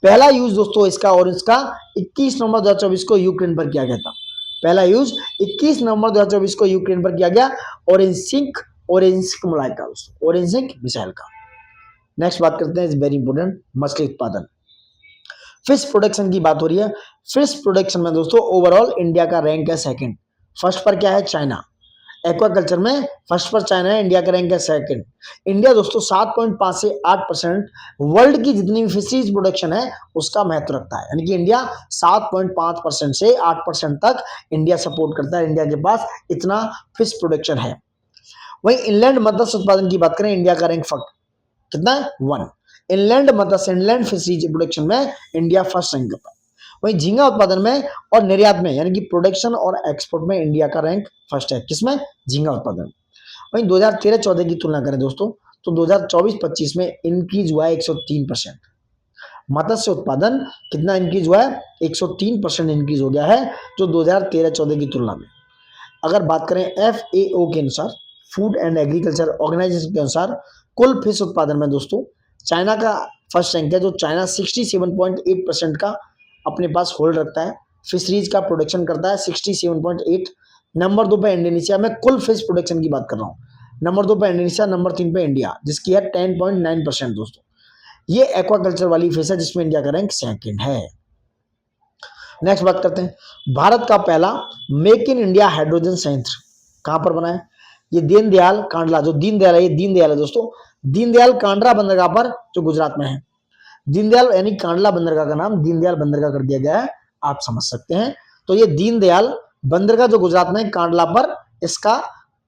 पहला यूज दोस्तों इसका, और इसका 21 नवंबर 2024 को यूक्रेन पर किया गया था। पहला यूज 21 नवंबर 2024 को यूक्रेन पर किया गया, ओरेंसिंक मिसाइल का। नेक्स्ट बात करते हैं, इज वेरी इंपोर्टेंट, मछली उत्पादन, फिश प्रोडक्शन की बात हो रही है। फिश प्रोडक्शन में दोस्तों ओवरऑल इंडिया का रैंक है 2nd। फर्स्ट पर क्या है? चाइना। एक्वाकल्चर में फर्स्ट पर चाइना है, इंडिया का रैंक है 2nd। इंडिया दोस्तों 7.5 से 8% वर्ल्ड की जितनी भी फिशरीज प्रोडक्शन है उसका महत्व रखता है, यानी कि इंडिया 7.5% से 8% तक इंडिया सपोर्ट करता है। इंडिया के पास इतना फिश प्रोडक्शन है। वहीं इनलैंड मत्स्य उत्पादन की बात करें, इंडिया का रैंक कितना है? 1। इनलैंड फिशरीज प्रोडक्शन में इंडिया फर्स्ट रैंक पर। वहीं झींगा उत्पादन में और निर्यात में, यानी कि प्रोडक्शन और एक्सपोर्ट में इंडिया का रैंक फर्स्ट है। किसमें? झींगा उत्पादन। वहीं 2013-14 की तुलना करें दोस्तों, तो 2024-25 में इंक्रीज हुआ है 103%। मत्स्य उत्पादन कितना इंक्रीज हुआ है? 103% इंक्रीज हो गया है, जो 2013-14 की तुलना में। अगर बात करें FAO के अनुसार, फूड एंड एग्रीकल्चर ऑर्गेनाइजेशन के अनुसार, कुल फिश उत्पादन में दोस्तों चाइना का फर्स्ट रैंक है, जो चाइना 67.8% का अपने पास होल्ड रखता है, फिशरीज का प्रोडक्शन करता है 67.8। नंबर 2 पे इंडोनेशिया, में कुल फिश प्रोडक्शन की बात कर रहा हूँ। नंबर 2 पे इंडोनेशिया, नंबर 3 पे इंडिया, जिसकी है 10.9% दोस्तों। ये एक्वाकल्चर वाली फिश है, जिसमें इंडिया का रैंक 2nd है। नेक्स्ट बात करते हैं, भारत का पहला मेक इन इंडिया हाइड्रोजन संयंत्र कहां पर बना है? ये दीनदयाल कांडला, जो दीनदयाल है, ये दीनदयाल है दोस्तों, दीनदयाल कांडला बंदरगाह पर, जो गुजरात में है। दीनदयाल यानी कांडला बंदरगाह का नाम दीनदयाल बंदरगाह कर दिया गया है, आप समझ सकते हैं। तो ये दीनदयाल बंदरगाह जो गुजरात में कांडला पर, इसका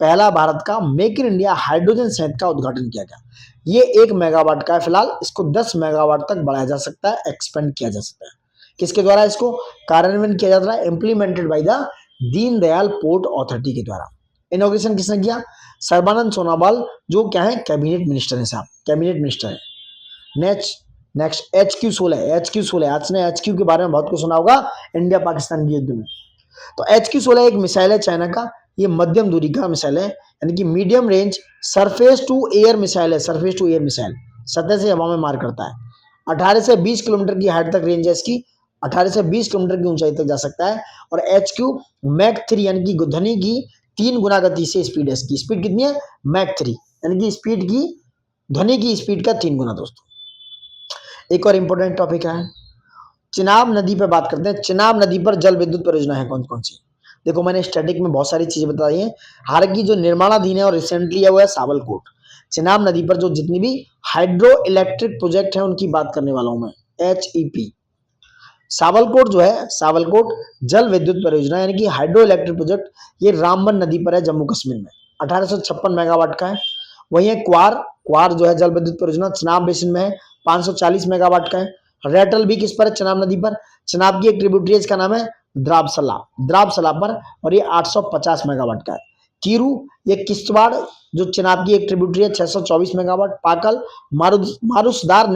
पहला भारत का मेक इन इंडिया हाइड्रोजन संयंत्र का उद्घाटन किया गया। ये 1 मेगावाट का है फिलहाल, इसको 10 मेगावाट तक बढ़ाया जा सकता है, एक्सपेंड किया जा सकता है। किसके द्वारा इसको कार्यान्वयन किया जाता है? Implemented by the Deendayal port authority के द्वारा। इनॉग्रेशन किसने किया? सर्बानंद सोनोवाल, जो क्या है कैबिनेट मिनिस्टर है साहब, कैबिनेट मिनिस्टर है। नेक्स्ट HQ-16 आपने HQ के बारे में बहुत कुछ सुना होगा इंडिया पाकिस्तान के युद्ध में। तो HQ-16 एक मिसाइल है चाइना का, ये मध्यम दूरी का मिसाइल है, यानी कि medium range surface to air missile है। सरफेस टू एयर मिसाइल सतह से हवा में मार करता है। 18 से 20 किलोमीटर की हाइट तक रेंज है इसकी, 18 से 20 किलोमीटर की ऊंचाई तक जा सकता है। और HQ मैक 3 यानी कि ध्वनि की 3 गुना गति से स्पीड है इसकी। स्पीड कितनी है? मैक 3 यानी कि स्पीड की, ध्वनि की स्पीड का 3 गुना। दोस्तों एक और इंपॉर्टेंट टॉपिक है, चिनाब नदी पर बात करते हैं। चिनाब नदी पर जल विद्युत परियोजना है कौन कौन सी? देखो मैंने स्टैटिक में बहुत सारी चीजें बताई हैं, हालांकि जो निर्माणाधीन है और रिसेंटली है वो है सावलकोट। चिनाब नदी पर जो जितनी भी हाइड्रो इलेक्ट्रिक प्रोजेक्ट है उनकी बात करने वाला हूं मैं, HEP। सावलकोट जो है, सावलकोट जल विद्युत परियोजना यानी कि हाइड्रो इलेक्ट्रिक प्रोजेक्ट, ये रामबन नदी पर है जम्मू कश्मीर में, 1856 मेगावाट का है। वही है क्वार, क्वार जो है जल विद्युत परियोजना चिनाब बेसिन में है, 540 मेगावाट का है। रेटल भी किस पर है? चिनाब नदी पर। चिनाब की एक ट्रिब्यूटरी है, इसका नाम है द्राबसला, द्राबसला पर, और ये 850 मेगावाट का है। कीरू, ये किश्तवाड़ जो चिनाब की एक ट्रिब्यूटरी है, 624 मेगावाट। पाकल मारुसदार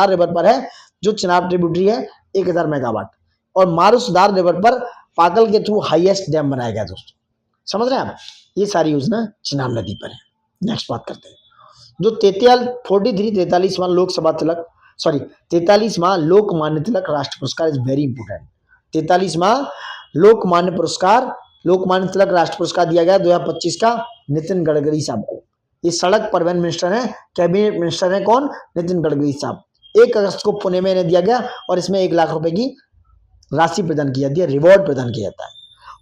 रिवर पर है, जो चिनाब ट्रिब्यूटरी है, 1000 मेगावाट। और मारुसदार रिवर पर पाकल के थ्रू हाईएस्ट डैम बनाया गया। दोस्तों समझ रहे हैं आप, ये सारी योजना चिनाब नदी पर है। नेक्स्ट बात करते हैं, जो 43वां लोकसभा तिलक, सॉरी 43वां लोकमान्य तिलक राष्ट्र पुरस्कार is very important. 43वां Lokmanya Tilak राष्ट्र पुरस्कार दिया गया 2025 का नितिन गडकरी साहब को। ये सड़क परिवहन मिनिस्टर हैं, कैबिनेट मिनिस्टर हैं कौन? नितिन गडकरी साहब। 1 अगस्त को पुणे में इन्हें दिया गया और इसमें 1 लाख रुपए की राशि प्रदान की जाती है, रिवॉर्ड प्रदान किया जाता है।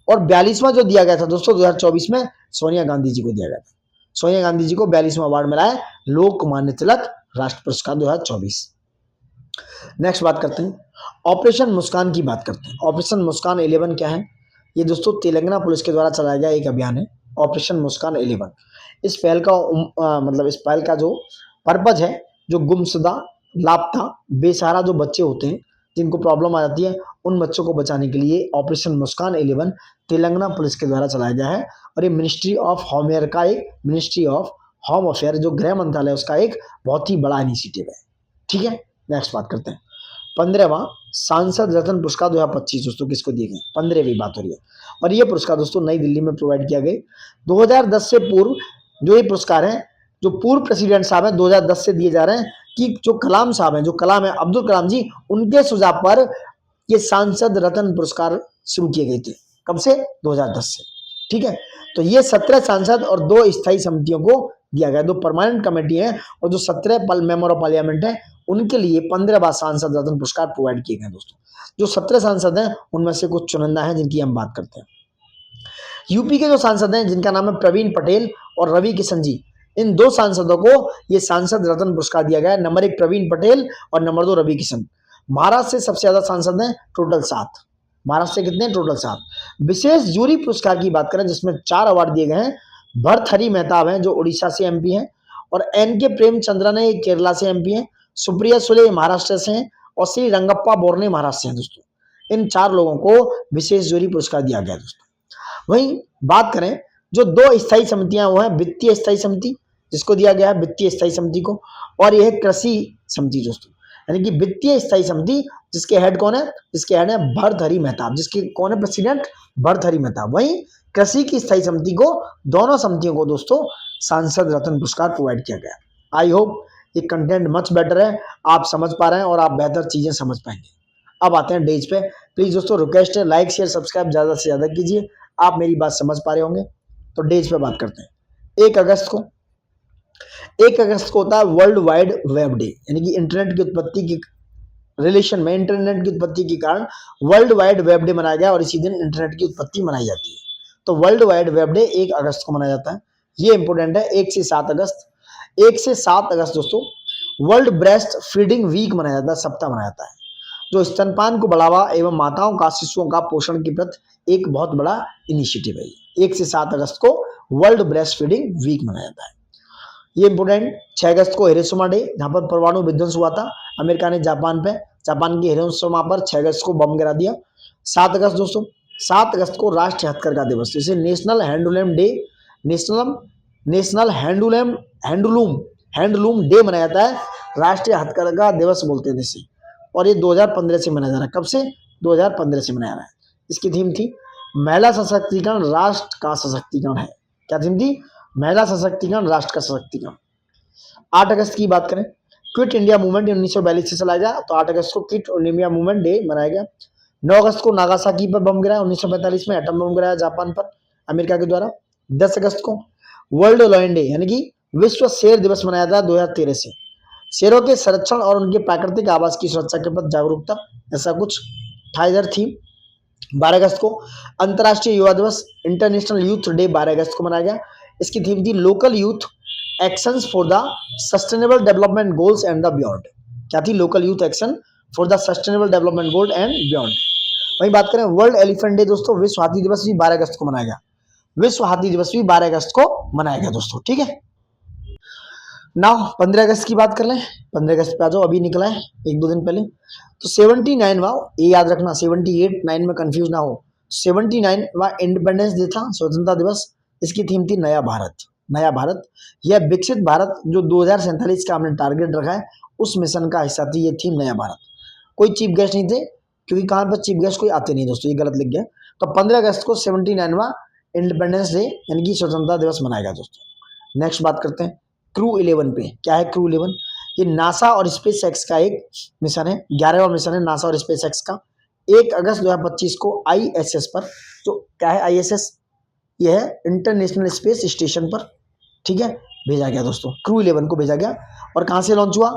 और 42वां जो दिया गया था दोस्तों 2024 में सोनिया गांधी जी को दिया गया था। सोनिया गांधी जी को 42वां अवार्ड मिला है लोकमान्य तिलक राष्ट्र पुरस्कार 2024। नेक्स्ट बात करते हैं, ऑपरेशन मुस्कान की बात करते हैं। ऑपरेशन मुस्कान 11 क्या है? ये दोस्तों तेलंगाना पुलिस के द्वारा चलाया गया एक अभियान है, ऑपरेशन मुस्कान 11। इस पहल का इस पहल का जो पर्पज है, जो गुमशुदा, लापता, बेसहारा जो बच्चे होते हैं जिनको प्रॉब्लम आ जाती है, उन बच्चों को बचाने के लिए ऑपरेशन मुस्कान 11 तेलंगाना पुलिस के द्वारा चलाया गया है। और ये मिनिस्ट्री ऑफ होम अफेयर जो गृह मंत्रालय उसका एक बहुत ही बड़ा इनिशिएटिव है। ठीक है, नेक्स्ट बात करते हैं, 15वां सांसद रत्न पुरस्कार 2025 दोस्तों किसको दिए गए? 15वीं बात हो रही है। और ये पुरस्कार दोस्तों नई दिल्ली में प्रोवाइड किया गया 2010 से पूर्व। जो ये पुरस्कार है, जो पूर्व प्रेसिडेंट साहब हैं 2010 से दिए जा रहे हैं, कि जो कलाम साहब हैं, जो कलाम है अब्दुल कलाम जी, उनके सुझाव पर ये सांसद रत्न पुरस्कार शुरू किए गए थे। कब से? 2010 से। ठीक है, तो ये 17 सांसद और 2 स्थायी समितियों को दिया गया, 2 परमानेंट कमेटी है और जो 17 मेंबर ऑफ पार्लियामेंट है उनके लिए 15वां सांसद रत्न पुरस्कार प्रोवाइड किए गए। दोस्तों जो 17 सांसद हैं उनमें से कुछ चुनिंदा हैं जिनकी हम बात करते हैं। यूपी के जो सांसद हैं जिनका नाम है प्रवीण पटेल और रवि किशन जी, इन 2 सांसदों को ये सांसद रत्न पुरस्कार दिया गया है। नंबर 1 प्रवीण पटेल और नंबर 2 रवि किशन। महाराष्ट्र से सबसे ज्यादा सांसद हैं, टोटल 7। महाराष्ट्र से कितने? टोटल 7। विशेष जूरी पुरस्कार की बात करें जिसमें 4 अवार्ड दिए गए हैं, भर्तहरि मेहताब हैं जो उड़ीसा से MP हैं, और NK प्रेमचंद्रन है केरला से MP हैं, सुप्रिया सुले महाराष्ट्र से हैं, और श्री रंगप्पा बोरने महाराष्ट्र से हैं। दोस्तों इन 4 लोगों को विशेष जूरी पुरस्कार दिया गया। दोस्तों वहीं बात करें जो 2 स्थायी समितियां वो है वित्तीय स्थायी समिति जिसको दिया गया है वित्तीय स्थायी समिति को, और यह कृषि समिति दोस्तों, यानी कि वित्तीय स्थायी समिति जिसके हेड कौन है? जिसके हेड है भर्तहरि मेहताब। जिसके कौन है प्रेसिडेंट? भर्तहरि मेहताब। वहीं कृषि की स्थायी समिति को, दोनों समितियों को दोस्तों सांसद रत्न पुरस्कार प्रोवाइड किया गया। आई होप ये कंटेंट मच बेटर है, आप समझ पा रहे हैं और आप बेहतर चीजें समझ पाएंगे। अब आते हैं डेज पे। प्लीज दोस्तों रिक्वेस्ट है, लाइक शेयर सब्सक्राइब ज्यादा से ज्यादा कीजिए, आप मेरी बात समझ पा रहे होंगे। तो डेज पे बात करते हैं। 1 अगस्त को होता है वर्ल्ड वाइड वेब डे, यानी कि इंटरनेट की उत्पत्ति की रिलेशन में, इंटरनेट की उत्पत्ति के कारण वर्ल्ड वाइड वेब डे मनाया गया और इसी दिन इंटरनेट की उत्पत्ति मनाई जाती है। तो वर्ल्ड वाइड वेब डे 1 अगस्त को मनाया जाता है। ये इंपोर्टेंट है। 1 से 7 अगस्त दोस्तों वर्ल्ड ब्रेस्ट फीडिंग वीक मनाया जाता है, सप्ताह मनाया जाता है, जो स्तनपान को बढ़ावा एवं माताओं का शिशुओं का पोषण के प्रति एक बहुत बड़ा इनिशिएटिव है। 1 से 7 अगस्त को वर्ल्ड ब्रेस्ट फीडिंग वीक मनाया जाता है। ये इंपोर्टेंट 6 अगस्त को हिरोशिमा डे, जहां पर परमाणु विध्वंस हुआ था अमेरिका ने जापान पे, जापान की हिरोशिमा पर 6 अगस्त को बम गिरा दिया। 7 अगस्त दोस्तों, 7 अगस्त को राष्ट्रीय हथकरघा दिवस, जिसे national handloom day, national handloom day मनाया जाता है, राष्ट्रीय हथकरघा दिवस बोलते हैं जिसे। और ये 2015 से मनाया जा रहा है। कब से? 2015 से मनाया रहा है। इसकी थीम थी महिला सशक्तिकरण राष्ट्र का सशक्तिकरण है। क्या थीम थी? महिला सशक्तिकरण राष्ट्र का सशक्तिकरण। 8 अगस्त की बात करें, क्विट इंडिया मूवमेंट 1942 से चलाया गया, तो 8 अगस्त को क्विट इंडिया मूवमेंट डे मनाया गया। 9 अगस्त को नागासाकी पर बम गिरा, 1945 में एटम बम गिराया जापान पर अमेरिका के द्वारा। 10 अगस्त को वर्ल्ड लायन डे यानी कि विश्व शेर दिवस मनाया था 2013 से। शेरों के संरक्षण और उनके प्राकृतिक आवास की सुरक्षा के प्रति जागरूकता, ऐसा कुछ था इधर थीम। 12 अगस्त को अंतर्राष्ट्रीय युवा दिवस, इंटरनेशनल यूथ डे 12 अगस्त को मनाया गया। इसकी थीम थी local youth actions for the sustainable development goals and the beyond. क्या थी? Local youth action for the sustainable development goal and beyond. वही बात करें वर्ल्ड एलिफेंट डे दोस्तों, विश्व हाथी दिवस भी 12 अगस्त को मनाया गया। विश्व हाथी दिवस भी 12 अगस्त को मनाया गया दोस्तों, ठीक है। नाउ 15 अगस्त की बात कर लें। 15 अगस्त पे आ जाओ, अभी निकला है 1-2 दिन पहले। तो 79वां, ये याद रखना 78 9 में कंफ्यूज ना हो, 79वां इंडिपेंडेंस डे था, स्वतंत्रता दिवस। इसकी थीम थी नया भारत। नया भारत, यह विकसित भारत जो 2047 का हमने टारगेट रखा है, उस मिशन का हिस्सा थी ये थीम नया भारत। कोई चीफ गेस्ट नहीं थे, क्योंकि कहाँ पर चीफ गेस्ट कोई आते नहीं दोस्तों, ये गलत लिख गया। तो 15 अगस्त को 79वां इंडिपेंडेंस डे यानी कि स्वतंत्रता दिवस मनाया गया दोस्तों। नेक्स्ट बात करते हैं क्रू 11 पे। क्या है क्रू 11? ये नासा और स्पेस एक्स का एक मिशन है, 11वां मिशन है नासा और स्पेस एक्स का। 1 अगस्त 2025 को ISS पर, जो क्या है ISS, ये है इंटरनेशनल स्पेस स्टेशन पर, ठीक है, भेजा गया दोस्तों। क्रू 11 को भेजा गया, और कहाँ से लॉन्च हुआ?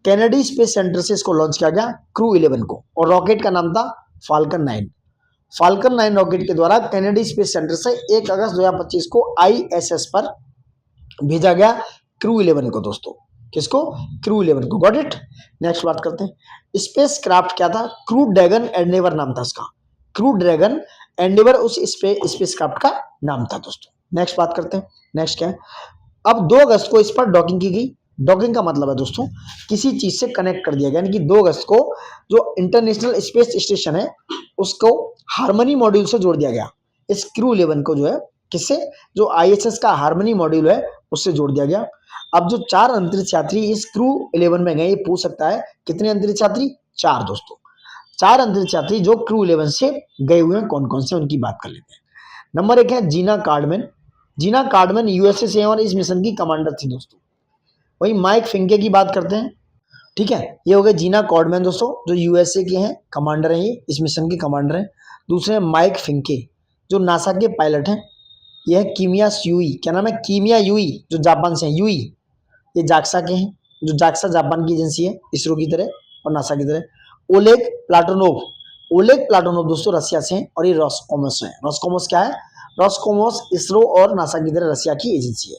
कैनेडी स्पेस सेंटर से इसको लॉन्च किया गया क्रू 11 को, और रॉकेट का नाम था फाल्कन 9। फाल्कन 9 रॉकेट के द्वारा कैनेडी स्पेस सेंटर से 1 अगस्त 2025 को ISS पर भेजा गया क्रू 11 को दोस्तों। किसको? क्रू 11 को। Got it. नेक्स्ट बात करते हैं स्पेस क्राफ्ट क्या था? क्रू ड्रैगन एंडेवर नाम था इसका। क्रू ड्रैगन एंडेवर उस स्पेस क्राफ्ट का नाम था दोस्तों। नेक्स्ट बात करते हैं, नेक्स्ट क्या है? अब 2 अगस्त को इस पर डॉकिंग की गई। डॉकिंग का मतलब है दोस्तों किसी चीज से कनेक्ट कर दिया गया, यानी कि 2 अगस्त को जो इंटरनेशनल स्पेस स्टेशन है उसको हार्मनी मॉड्यूल से जोड़ दिया गया। इस क्रू 11 को जो है किससे? जो ISS का हार्मनी मॉड्यूल है उससे जोड़ दिया गया। अब जो 4 अंतरिक्ष यात्री इस क्रू 11 में गए, ये पूछ सकता है कितने अंतरिक्ष यात्री? 4 दोस्तों। 4 अंतरिक्ष यात्री जो क्रू 11 से गए हुए हैं, कौन कौन से, उनकी बात कर लेते हैं। नंबर 1 है जीना कार्डमैन। जीना कार्डमैन USA से हैं और इस मिशन की कमांडर थी दोस्तों। वही माइक फिंके की बात करते हैं, ठीक है, ये हो गए जीना कॉर्डमैन दोस्तों, जो USA के हैं, कमांडर हैं, ये इस मिशन के कमांडर हैं। दूसरे हैं माइक फिंके, जो नासा के पायलट हैं। यह है कीमिया युई, क्या नाम है? कीमिया युई, जो जापान से हैं। युई ये जाक्सा के हैं, जो जाक्सा जापान की एजेंसी है, इसरो की तरह और नासा की तरह। ओलेग प्लाटोनोव, ओलेग प्लाटोनोव दोस्तों रसिया से हैं, और ये रॉसकोमोस है। रॉसकोमोस क्या है? रॉसकोमोस इसरो और नासा की तरह रसिया की एजेंसी है,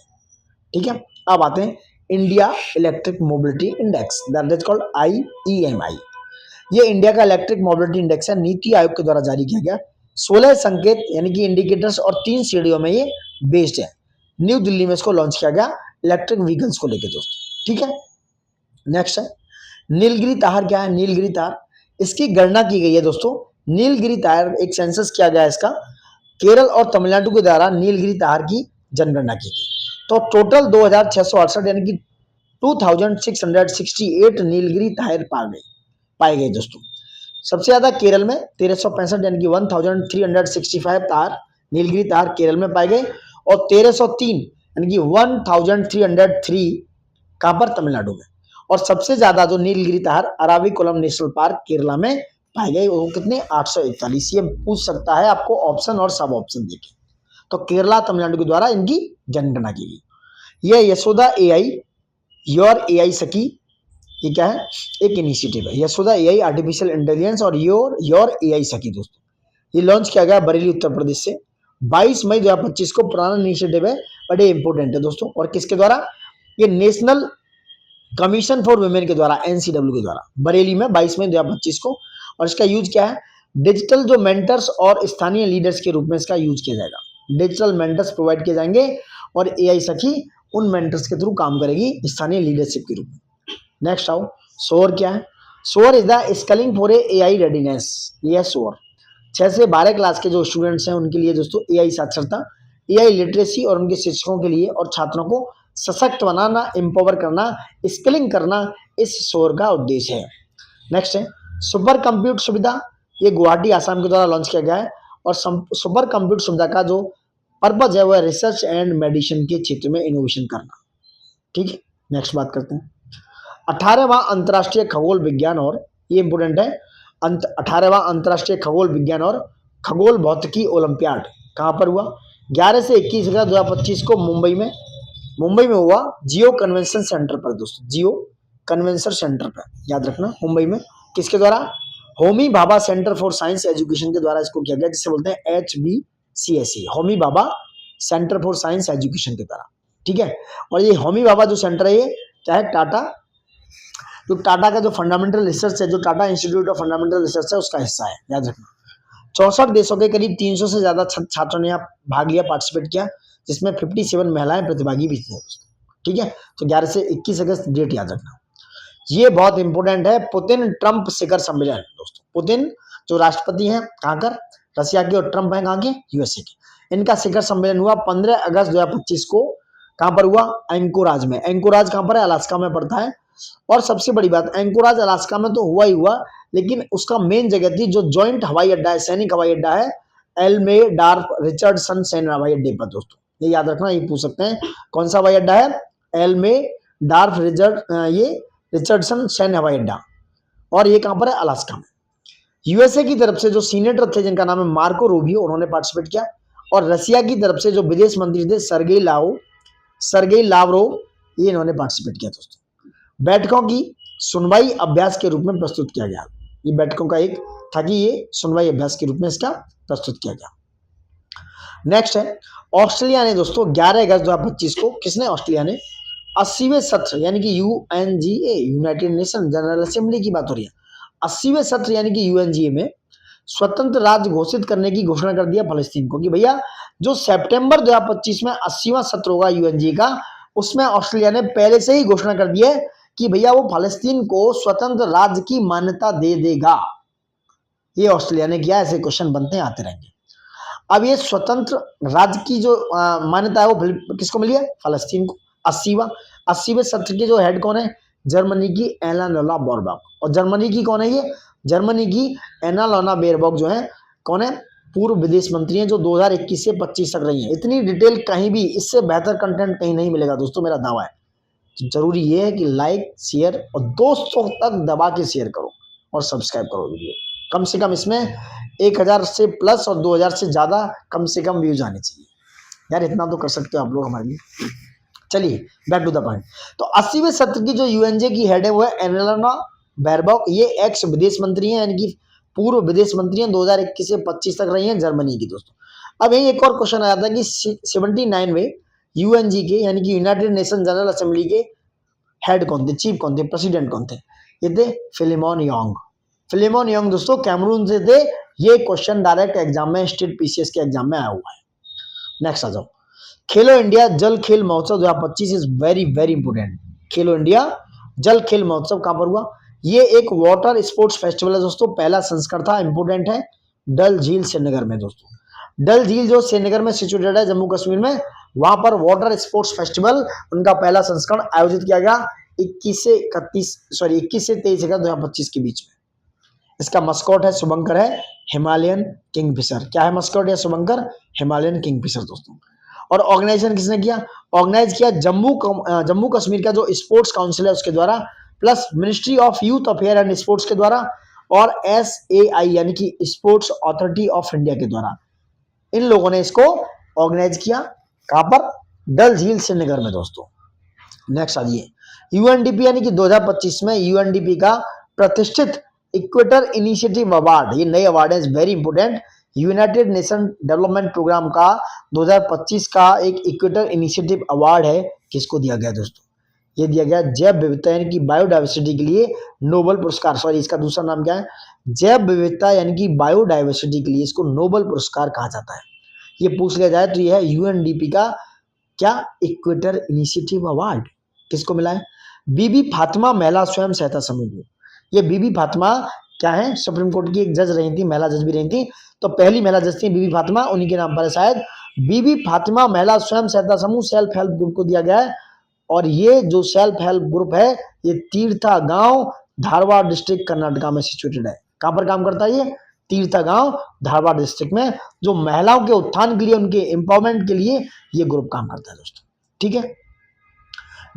ठीक है। अब आते हैं India electric mobility index, that is called IEMI। ये इंडिया का इलेक्ट्रिक मोबिलिटी इंडेक्स है, नीति आयोग के द्वारा जारी किया गया। 16 संकेत यानी कि इंडिकेटर्स और 3 श्रेणियों में ये बेस्ड है। न्यू दिल्ली में इसको लॉन्च किया गया इलेक्ट्रिक व्हीकल्स को लेकर दोस्तों, ठीक है। नेक्स्ट है नीलगिरी तार। क्या है नीलगिरी तार? इसकी गणना की गई है दोस्तों। नीलगिरी तार एक सेंसस किया गया है इसका, केरल और तमिलनाडु के द्वारा नीलगिरी तार की जनगणना की गई। तो टोटल 2668 यानी कि 2668 नीलगिरी तार पाए गए दोस्तों। सबसे ज्यादा केरल में 1365 यानी कि 1365 तार, नीलगिरी तार केरल में पाए गए, और 1303 यानी कि 1303 कहां पर? तमिलनाडु में। और सबसे ज्यादा जो नीलगिरी तार अराविकुलम नेशनल पार्क केरला में पाए गए, वो कितने? 841। ये पूछ सकता है आपको ऑप्शन और सब ऑप्शन देके। तो केरला तमिलनाडु के द्वारा इनकी जनगणना की गई। यह यशोदा AI, योर AI सखी, ये क्या है? एक इनिशिएटिव है, यशोदा AI आर्टिफिशियल इंटेलिजेंस और योर AI सखी दोस्तों। ये लॉन्च किया गया बरेली उत्तर प्रदेश से 22 मई 2025 को। पुराना इनिशिएटिव है, बड़े इंपोर्टेंट है दोस्तों। और किसके द्वारा? ये नेशनल कमीशन फॉर वुमेन के द्वारा, एनसीडब्ल्यू के द्वारा, बरेली में 22 मई 2025 को। और इसका यूज क्या है, डिजिटल जो मेंटर्स और स्थानीय लीडर्स के रूप में इसका यूज किया जाएगा। डिजिटल मेंटर्स प्रोवाइड किए जाएंगे और एआई सखी उन मेंटर्स के थ्रू काम करेगी स्थानीय लीडरशिप के रूप में। नेक्स्ट आओ, सोर क्या है? सोर is the skilling for AI readiness. ये है सोर। 6 से 12 क्लास के जो स्टूडेंट्स हैं उनके लिए दोस्तों एआई साक्षरता, एआई लिटरेसी और उनके शिक्षकों के लिए और छात्रों को सशक्त बनाना, एम्पावर करना, स्किलिंग करना इस सोर का उद्देश्य है। नेक्स्ट है सुपर कंप्यूट सुविधा। ये गुवाहाटी आसाम के द्वारा लॉन्च किया गया है और सुपर कंप्यूट सुविधा का जो पर्पज है वह रिसर्च एंड मेडिसिन के क्षेत्र में इनोवेशन करना। ठीक है, नेक्स्ट बात करते हैं 18वां अंतर्राष्ट्रीय खगोल विज्ञान और, ये इंपोर्टेंट है, 18वां अंतर्राष्ट्रीय खगोल विज्ञान और खगोल भौतिकी ओलंपियाड कहाँ पर हुआ? 11 से 21 अगस्त 2025 को मुंबई में हुआ, जियो कन्वेंशन सेंटर पर दोस्तों, जियो कन्वेंशन सेंटर पर, याद रखना, मुंबई में। किसके द्वारा? Homi Bhabha centre for science education के द्वारा इसको किया गया, जिसे बोलते हैं HBCSE, Homi Bhabha centre for science education के द्वारा। ठीक है, और ये होमी भाभा जो सेंटर है ये क्या है? टाटा का जो फंडामेंटल रिसर्च है, जो Tata institute of fundamental research है उसका हिस्सा है, याद रखना। 64 देशों के करीब 300 से ज्यादा छात्रों ने यहाँ भाग लिया, पार्टिसिपेट किया, जिसमें 57 महिलाएं प्रतिभागी भी थी दोस्तों। ठीक है, तो 11 से 21 अगस्त डेट याद रखना। ये बहुत इंपोर्टेंट है, पुतिन ट्रंप शिखर सम्मेलन दोस्तों। पुतिन जो राष्ट्रपति हैं कहाँ का? रसिया के, और ट्रंप है कहाँ के? यूएसए के। इनका शिखर सम्मेलन हुआ 15 अगस्त 2025 को। कहाँ पर हुआ? एंकोराज में। एंकोराज कहाँ पर है? अलास्का में पड़ता है। और सबसे बड़ी बात, एंकोराज अलास्का में तो हुआ ही हुआ, लेकिन उसका मेन जगह थी जो जॉइंट हवाई अड्डा है, सैनिक हवाई अड्डा है, एल्मेडार्फ रिचर्डसन सैन्य हवाई अड्डे पर दोस्तों। ये याद रखना, ये पूछ सकते हैं कौन सा हवाई अड्डा है? एल्मेडार्फ रिचर्डसन सैन्य हवाई अड्डा, और ये कहां पर है? अलास्का में। यूएसए की तरफ से जो सीनेटर थे जिनका नाम है मार्को रूबियो, उन्होंने पार्टिसिपेट किया। और रसिया की तरफ से जो विदेश मंत्री थे सर्गेई लावरोव, ये इन्होंने पार्टिसिपेट किया दोस्तों। बैठकों की सुनवाई अभ्यास के रूप में प्रस्तुत किया गया। ये बैठकों का एक था कि ये सुनवाई अभ्यास के रूप में इसका प्रस्तुत किया गया। नेक्स्ट है ऑस्ट्रेलिया ने दोस्तों 11 अगस्त 2025 को, किसने? ऑस्ट्रेलिया ने 80वें सत्र यानी कि UNGA, United nation general assembly की बात हो रही है, 80वें सत्र यानी कि UNGA में स्वतंत्र राज्य घोषित करने की घोषणा कर दिया फलस्तीन को। कि भैया जो सितंबर 2025 में 80वां सत्र होगा UNGA का, उसमें ऑस्ट्रेलिया ने पहले से ही घोषणा कर दी है कि भैया वो फलस्तीन को स्वतंत्र राज्य की मान्यता दे देगा। ये ऑस्ट्रेलिया ने किया, ऐसे क्वेश्चन बनते हैं, आते रहेंगे। अब ये स्वतंत्र राज्य की जो मान्यता है वो किसको मिली है? फलस्तीन को। 80वें सत्र के जो हेड कौन है? जर्मनी की एनालोना बेयरबॉक। और जर्मनी की कौन है ये? जर्मनी की एनालोना बेयरबॉक जो है कौन है? पूर्व विदेश मंत्री हैं, जो 2021 से 25 तक रही हैं। इतनी डिटेल कहीं भी, इससे बेहतर कंटेंट कहीं नहीं मिलेगा दोस्तों, मेरा दावा है। तो जरूरी ये है कि लाइक, शेयर और दोस्तों तक दबा के शेयर करो और सब्सक्राइब करो वीडियो। कम से कम इसमें 1000 से प्लस और 2000 से ज्यादा कम से कम व्यूज आने चाहिए यार, इतना तो कर सकते हो आप लोग हमारे लिए। चलिए बैक टू द पॉइंट। तो 80वें सत्र की जो यूएनजे की हेड है वो है एनालोना बेयरबॉक। ये एक्स विदेश मंत्री हैं, यानी कि पूर्व विदेश मंत्री हैं, 2021 से 25 तक रही हैं जर्मनी की दोस्तों। अब यही एक और क्वेश्चन आया था कि 79 में यूएनजी के यानी कि यूनाइटेड नेशन जनरल असेंबली के हेड कौन थे, चीफ कौन थे, प्रेसिडेंट कौन थे? ये थे फिलिमोन योंग। फिलिमोन योंग दोस्तों कैमरून से थे। ये क्वेश्चन डायरेक्ट एग्जाम में, स्टेट पीसीएस के एग्जाम में आया हुआ है। नेक्स्ट आ जाओ, खेलो इंडिया जल खेल महोत्सव 2025 is very very important. Khelo India जल खेल महोत्सव कहां पर हुआ? ये एक वाटर स्पोर्ट्स फेस्टिवल है दोस्तों, पहला संस्करण था, इंपोर्टेंट है, डल झील श्रीनगर में दोस्तों। डल झील जो श्रीनगर में सिचुएटेड है जम्मू कश्मीर में, वहां पर वाटर स्पोर्ट्स फेस्टिवल उनका पहला संस्करण आयोजित किया गया 21 से 23 अगस्त 2025 के बीच में। इसका मस्कॉट है शुभंकर, है हिमालयन किंगफिशर। क्या है मस्कॉट या शुभंकर? हिमालयन किंगफिशर दोस्तों। और ऑर्गेनाइजेशन किसने किया? ऑर्गेनाइज किया जम्मू कश्मीर का जो स्पोर्ट्स काउंसिल है उसके द्वारा, plus ministry of youth affair and sports के द्वारा, और SAI यानी कि स्पोर्ट्स अथॉरिटी ऑफ इंडिया के द्वारा। इन लोगों ने इसको ऑर्गेनाइज किया। कहां पर? डल झील श्रीनगर में दोस्तों। नेक्स्ट आ जाइए, UNDP यानी कि 2025 में UNDP का प्रतिष्ठित इक्वेटर इनिशिएटिव अवार्ड, ये नए अवार्ड है, very important. United nation development programme का 2025 का एक इक्वेटर इनिशिएटिव अवार्ड है, किसको दिया गया दोस्तों? ये दिया गया जैव विविधता यानी कि बायोडाइवर्सिटी के लिए नोबेल पुरस्कार, सॉरी इसका दूसरा नाम क्या है, जैव विविधता यानी कि बायोडाइवर्सिटी के लिए इसको नोबेल पुरस्कार कहा जाता है। ये पूछ लिया जाए तो ये है यूएनडीपी का क्या, इक्वेटर इनिशिएटिव अवार्ड। किसको मिला है, बीबी फातिमा महिला स्वयं सहायता समूह को। ये बीबी फातिमा क्या है, सुप्रीम कोर्ट की एक जज रही थी, महिला जज भी रही थी, तो पहली महिला जज थी बीबी फातिमा, उन्हीं के नाम पर है शायद बीबी फातिमा महिला स्वयं सहायता समूह सेल्फ हेल्प ग्रुप को दिया गया है। और ये जो सेल्फ हेल्प ग्रुप है ये तीर्था गांव धारवाड़ डिस्ट्रिक्ट कर्नाटका में सिचुएटेड है। कहां पर काम करता है ये, तीर्था गांव धारवाड़ डिस्ट्रिक्ट में, जो महिलाओं के उत्थान के लिए, उनके एम्पावरमेंट के लिए ये ग्रुप काम करता है दोस्तों। ठीक है,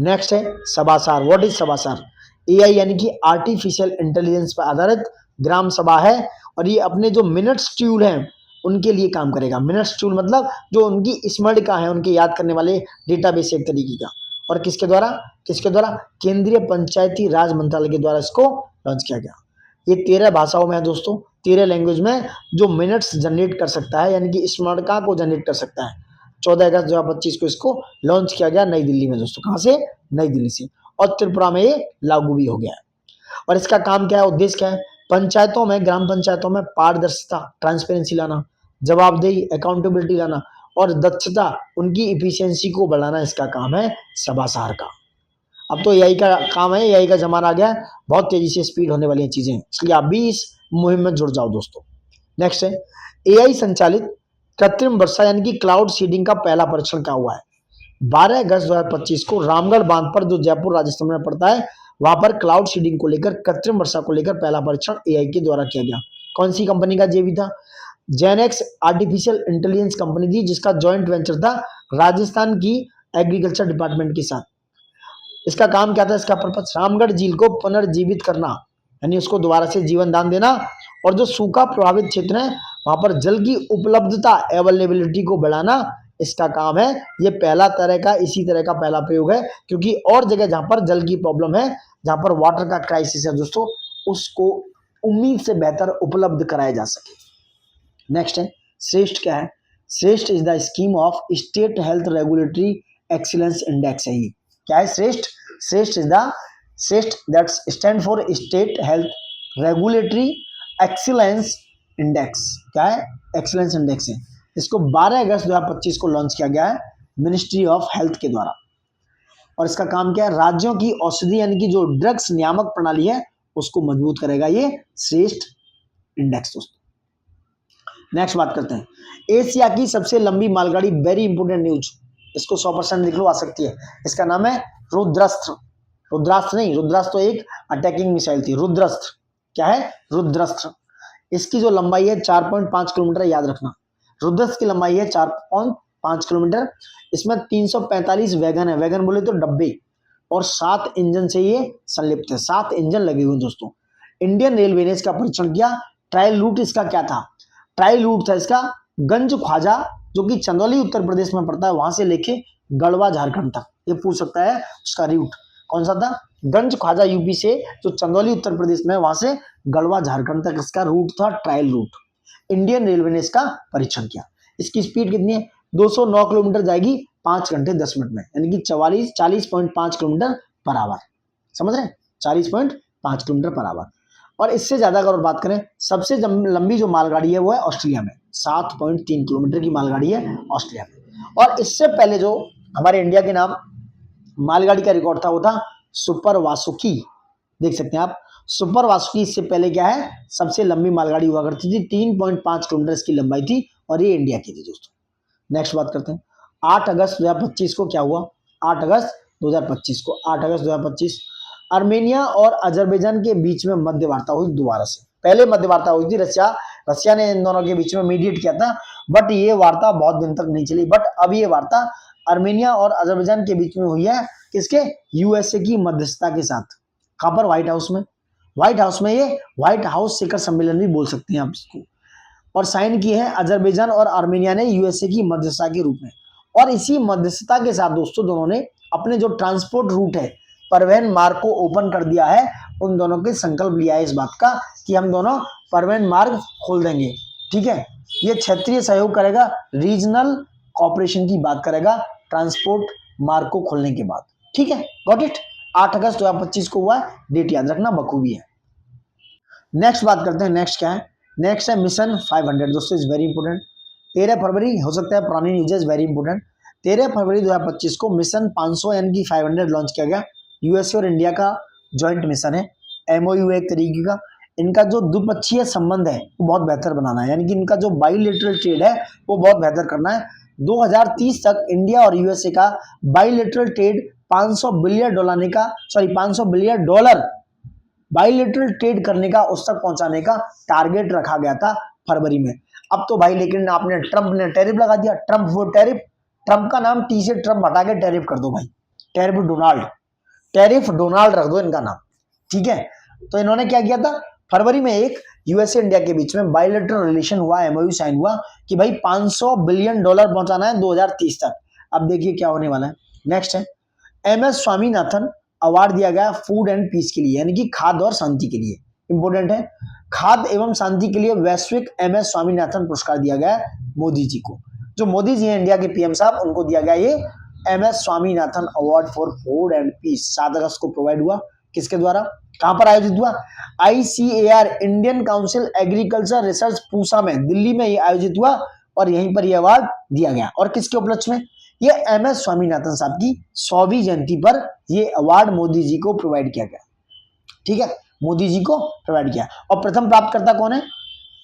नेक्स्ट है सभासार। व्हाट इज सभासार, एआई यानी कि आर्टिफिशियल इंटेलिजेंस पर आधारित ग्राम सभा है और ये अपने जो मिनट्स ट्यूल हैं उनके लिए काम करेगा। मिनट्स ट्यूल मतलब जो उनकी स्मरणिका है, उनके याद करने वाले डेटाबेस एक तरीके का। और किसके द्वारा, किसके द्वारा, केंद्रीय पंचायती राज मंत्रालय के द्वारा इसको लॉन्च किया गया। ये 13 भाषाओं में है दोस्तों, 13 लैंग्वेज में जो मिनट्स जनरेट कर सकता है यानी कि स्मरणिका को जनरेट कर सकता है। 14 अगस्त 2025 को इसको लॉन्च किया गया नई दिल्ली में दोस्तों। कहां से, नई दिल्ली से। और त्रिपुरा में ये लागू भी हो गया है। और इसका काम क्या है, उद्देश्य क्या है, पंचायतों में, ग्राम पंचायतों में पारदर्शिता, ट्रांसपेरेंसी लाना, जवाबदेही, अकाउंटेबिलिटी लाना और दक्षता, उनकी इफिशियंसी को बढ़ाना, इसका काम है सभासार का। अब तो एआई का काम है, एआई का जमाना आ गया, बहुत तेजी से स्पीड होने वाली चीजें, इसलिए आप भी इस मुहिम में जुड़ जाओ दोस्तों। नेक्स्ट है एआई संचालित कृत्रिम वर्षा यानी कि क्लाउड सीडिंग का पहला परीक्षण क्या हुआ है। 12 अगस्त 2025 को रामगढ़ बांध पर, जो जयपुर राजस्थान में पड़ता है, वहां पर क्लाउड सीडिंग को लेकर, कृत्रिम वर्षा को लेकर पहला परीक्षण एआई के द्वारा किया गया। कौन सी कंपनी का जेवी था, जेनेक्स आर्टिफिशियल इंटेलिजेंस कंपनी थी, जिसका जॉइंट वेंचर था राजस्थान की एग्रीकल्चर डिपार्टमेंट के साथ। इसका काम क्या था, इसका पर्पस रामगढ़ झील को पुनर्जीवित करना यानी उसको दोबारा से जीवन दान देना, और जो सूखा प्रभावित क्षेत्र है वहां पर जल की उपलब्धता, अवेलेबिलिटी को बढ़ाना, इसका काम है। ये पहला तरह का, इसी तरह का पहला प्रयोग है, क्योंकि और जगह जहां पर जल की प्रॉब्लम है, जहां पर वाटर का क्राइसिस है दोस्तों, उसको उम्मीद से बेहतर उपलब्ध कराया जा सके। नेक्स्ट है श्रेष्ठ। क्या है, श्रेष्ठ is the scheme of state health regulatory excellence index है। ये क्या है, श्रेष्ठ, श्रेष्ठ इज द, श्रेष्ठ that's stand for state health regulatory excellence index. क्या है, एक्सीलेंस इंडेक्स है। इसको 12 अगस्त 2025 को लॉन्च किया गया है मिनिस्ट्री ऑफ हेल्थ के द्वारा। और इसका काम क्या है, राज्यों की औषधि यानी कि जो ड्रग्स नियामक प्रणाली है उसको मजबूत करेगा ये श्रेष्ठ इंडेक्स दोस्तों। नेक्स्ट बात करते हैं एशिया की सबसे लंबी मालगाड़ी, वेरी इंपोर्टेंट न्यूज, इसको 100% लिख लो, आ सकती है। इसका नाम है रुद्रास्त्र। रुद्रास्त्र नहीं, रुद्रास्त्र तो एक अटैकिंग मिसाइल थी, रुद्रास्त्र क्या है, रुद्रास्त्र। इसकी जो लंबाई है 4.5 किलोमीटर, याद रखना। रुद्रास्त्र की लंबाई है 4.5 किलोमीटर। इसमें 345 वैगन है, वैगन बोले तो डब्बे, और 7 इंजन से ये संलिप्त है, 7 इंजन लगे हुए दोस्तों। इंडियन रेलवे ने इसका परीक्षण किया। ट्रायल रूट इसका क्या था, ट्रायल रूट था इसका गंज ख्वाजा, जो कि चंदौली उत्तर प्रदेश में पड़ता है, वहां से लेके गढ़वा झारखंड तक। ये पूछ सकता है उसका रूट कौन सा था, गंज ख्वाजा यूपी से जो चंदौली उत्तर प्रदेश में, वहां से गढ़वा झारखंड तक इसका रूट था, ट्रायल रूट। इंडियन रेलवे ने इसका परीक्षण किया। इसकी स्पीड कितनी है, 209 किलोमीटर जाएगी 5 घंटे 10 मिनट में, यानी कि 40.5 किलोमीटर पर आवर। समझ रहे हैं, 40.5 किलोमीटर पर आवर। और इससे ज्यादा अगर बात करें, सबसे लंबी जो मालगाड़ी है वो है ऑस्ट्रेलिया में, 7.3 किलोमीटर की मालगाड़ी है ऑस्ट्रेलिया में। और इससे पहले जो हमारे इंडिया के नाम मालगाड़ी का रिकॉर्ड था वो था सुपर वासुकी। देख सकते हैं आप, सुपर वासुकी इससे पहले क्या है, सबसे लंबी मालगाड़ी हुआ करती थी, 3.5 किलोमीटर इसकी लंबाई थी, और ये इंडिया की थी दोस्तों। नेक्स्ट बात करते हैं 8 अगस्त 2025 को क्या हुआ, 8 अगस्त 2025 को, 8 अगस्त 2025 आर्मेनिया और अजरबैजान के बीच में मध्यवार्ता हुई दोबारा से। पहले मध्यवार्ता हुई थी, रशिया ने इन दोनों के बीच में मीडिएट किया था, बट ये वार्ता बहुत दिन तक नहीं चली। बट अब ये वार्ता आर्मेनिया और अजरबैजान के बीच में हुई है, किसके, यूएसए की मध्यस्थता के साथ। कहां पर, व्हाइट हाउस में। व्हाइट हाउस में, ये व्हाइट हाउस शिखर सम्मेलन भी बोल सकते हैं आप इसको। और साइन की है अजरबैजान और आर्मेनिया ने यूएसए की मध्यस्थता के रूप में। और इसी मध्यस्थता के साथ दोस्तों दोनों ने अपने जो ट्रांसपोर्ट रूट है, परिवहन मार्ग को ओपन कर दिया है। उन दोनों के संकल्प लिया है इस बात का कि हम दोनों परिवहन मार्ग खोल देंगे। ठीक है, ये क्षेत्रीय सहयोग करेगा, रीजनल कॉपरेशन की बात करेगा ट्रांसपोर्ट मार्ग को खोलने के बाद। ठीक है, गॉट इट। 8 अगस्त 2025 को हुआ है, डेट याद रखना बखूबी है। नेक्स्ट बात करते हैं, नेक्स्ट क्या है, नेक्स्ट है मिशन 500 दोस्तों, इज वेरी इंपोर्टेंट। 13 फरवरी, हो सकता है पुरानी न्यूज, इज वेरी इंपोर्टेंट। 13 फरवरी 2025 को मिशन 500 यानी कि 500 लॉन्च किया गया। यूएसए और इंडिया का ज्वाइंट मिशन है, एमओयू एक तरीके का। इनका जो द्विपक्षीय संबंध है वो बहुत बेहतर बनाना है, यानी कि इनका जो बाइलेटरल ट्रेड है वो बहुत बेहतर करना है। 2030 तक इंडिया और यूएसए का बाइलेटरल ट्रेड 500 बिलियन डॉलर का, sorry 500 billion dollar bilateral trade करने का, उस तक पहुंचाने का टारगेट रखा गया था फरवरी में। अब तो भाई लेकिन आपने ट्रंप ने टैरिफ लगा दिया, ट्रंप वो टैरिफ, ट्रंप का नाम टी से ट्रंप हटा के टैरिफ कर दो भाई, टैरिफ डोनाल्ड, टैरिफ डोनाल्ड रख दो इनका नाम, ठीक है। तो इन्होंने क्या किया था, फरवरी में एक यूएसए इंडिया के बीच में बाइलेटरल रिलेशन हुआ, एमओयू साइन हुआ कि भाई 500 बिलियन डॉलर पहुंचाना है 2030 तक। अब देखिए क्या होने वाला है। नेक्स्ट है एमएस स्वामीनाथन अवार्ड दिया गया फूड एंड पीस के लिए, यानी कि खाद्य और शांति के लिए, इंपोर्टेंट है। खाद्य एवं शांति के लिए वैश्विक एमएस स्वामीनाथन पुरस्कार दिया गया मोदी जी को। जो मोदी जी हैं इंडिया के पीएम साहब, उनको दिया गया ये M S Swaminathan award for food and peace. 7 अगस्त को प्रोवाइड हुआ, किसके द्वारा, कहां पर आयोजित हुआ, ICAR Indian council agriculture research Pusa में, दिल्ली में ये आयोजित हुआ और यहीं पर यह अवार्ड दिया गया। और किसके उपलक्ष्य में, ये एमएस स्वामीनाथन साहब की 100वीं जयंती पर ये अवार्ड मोदी जी को प्रोवाइड किया गया, ठीक है, मोदी जी को प्रोवाइड किया। और प्रथम प्राप्तकर्ता कौन है,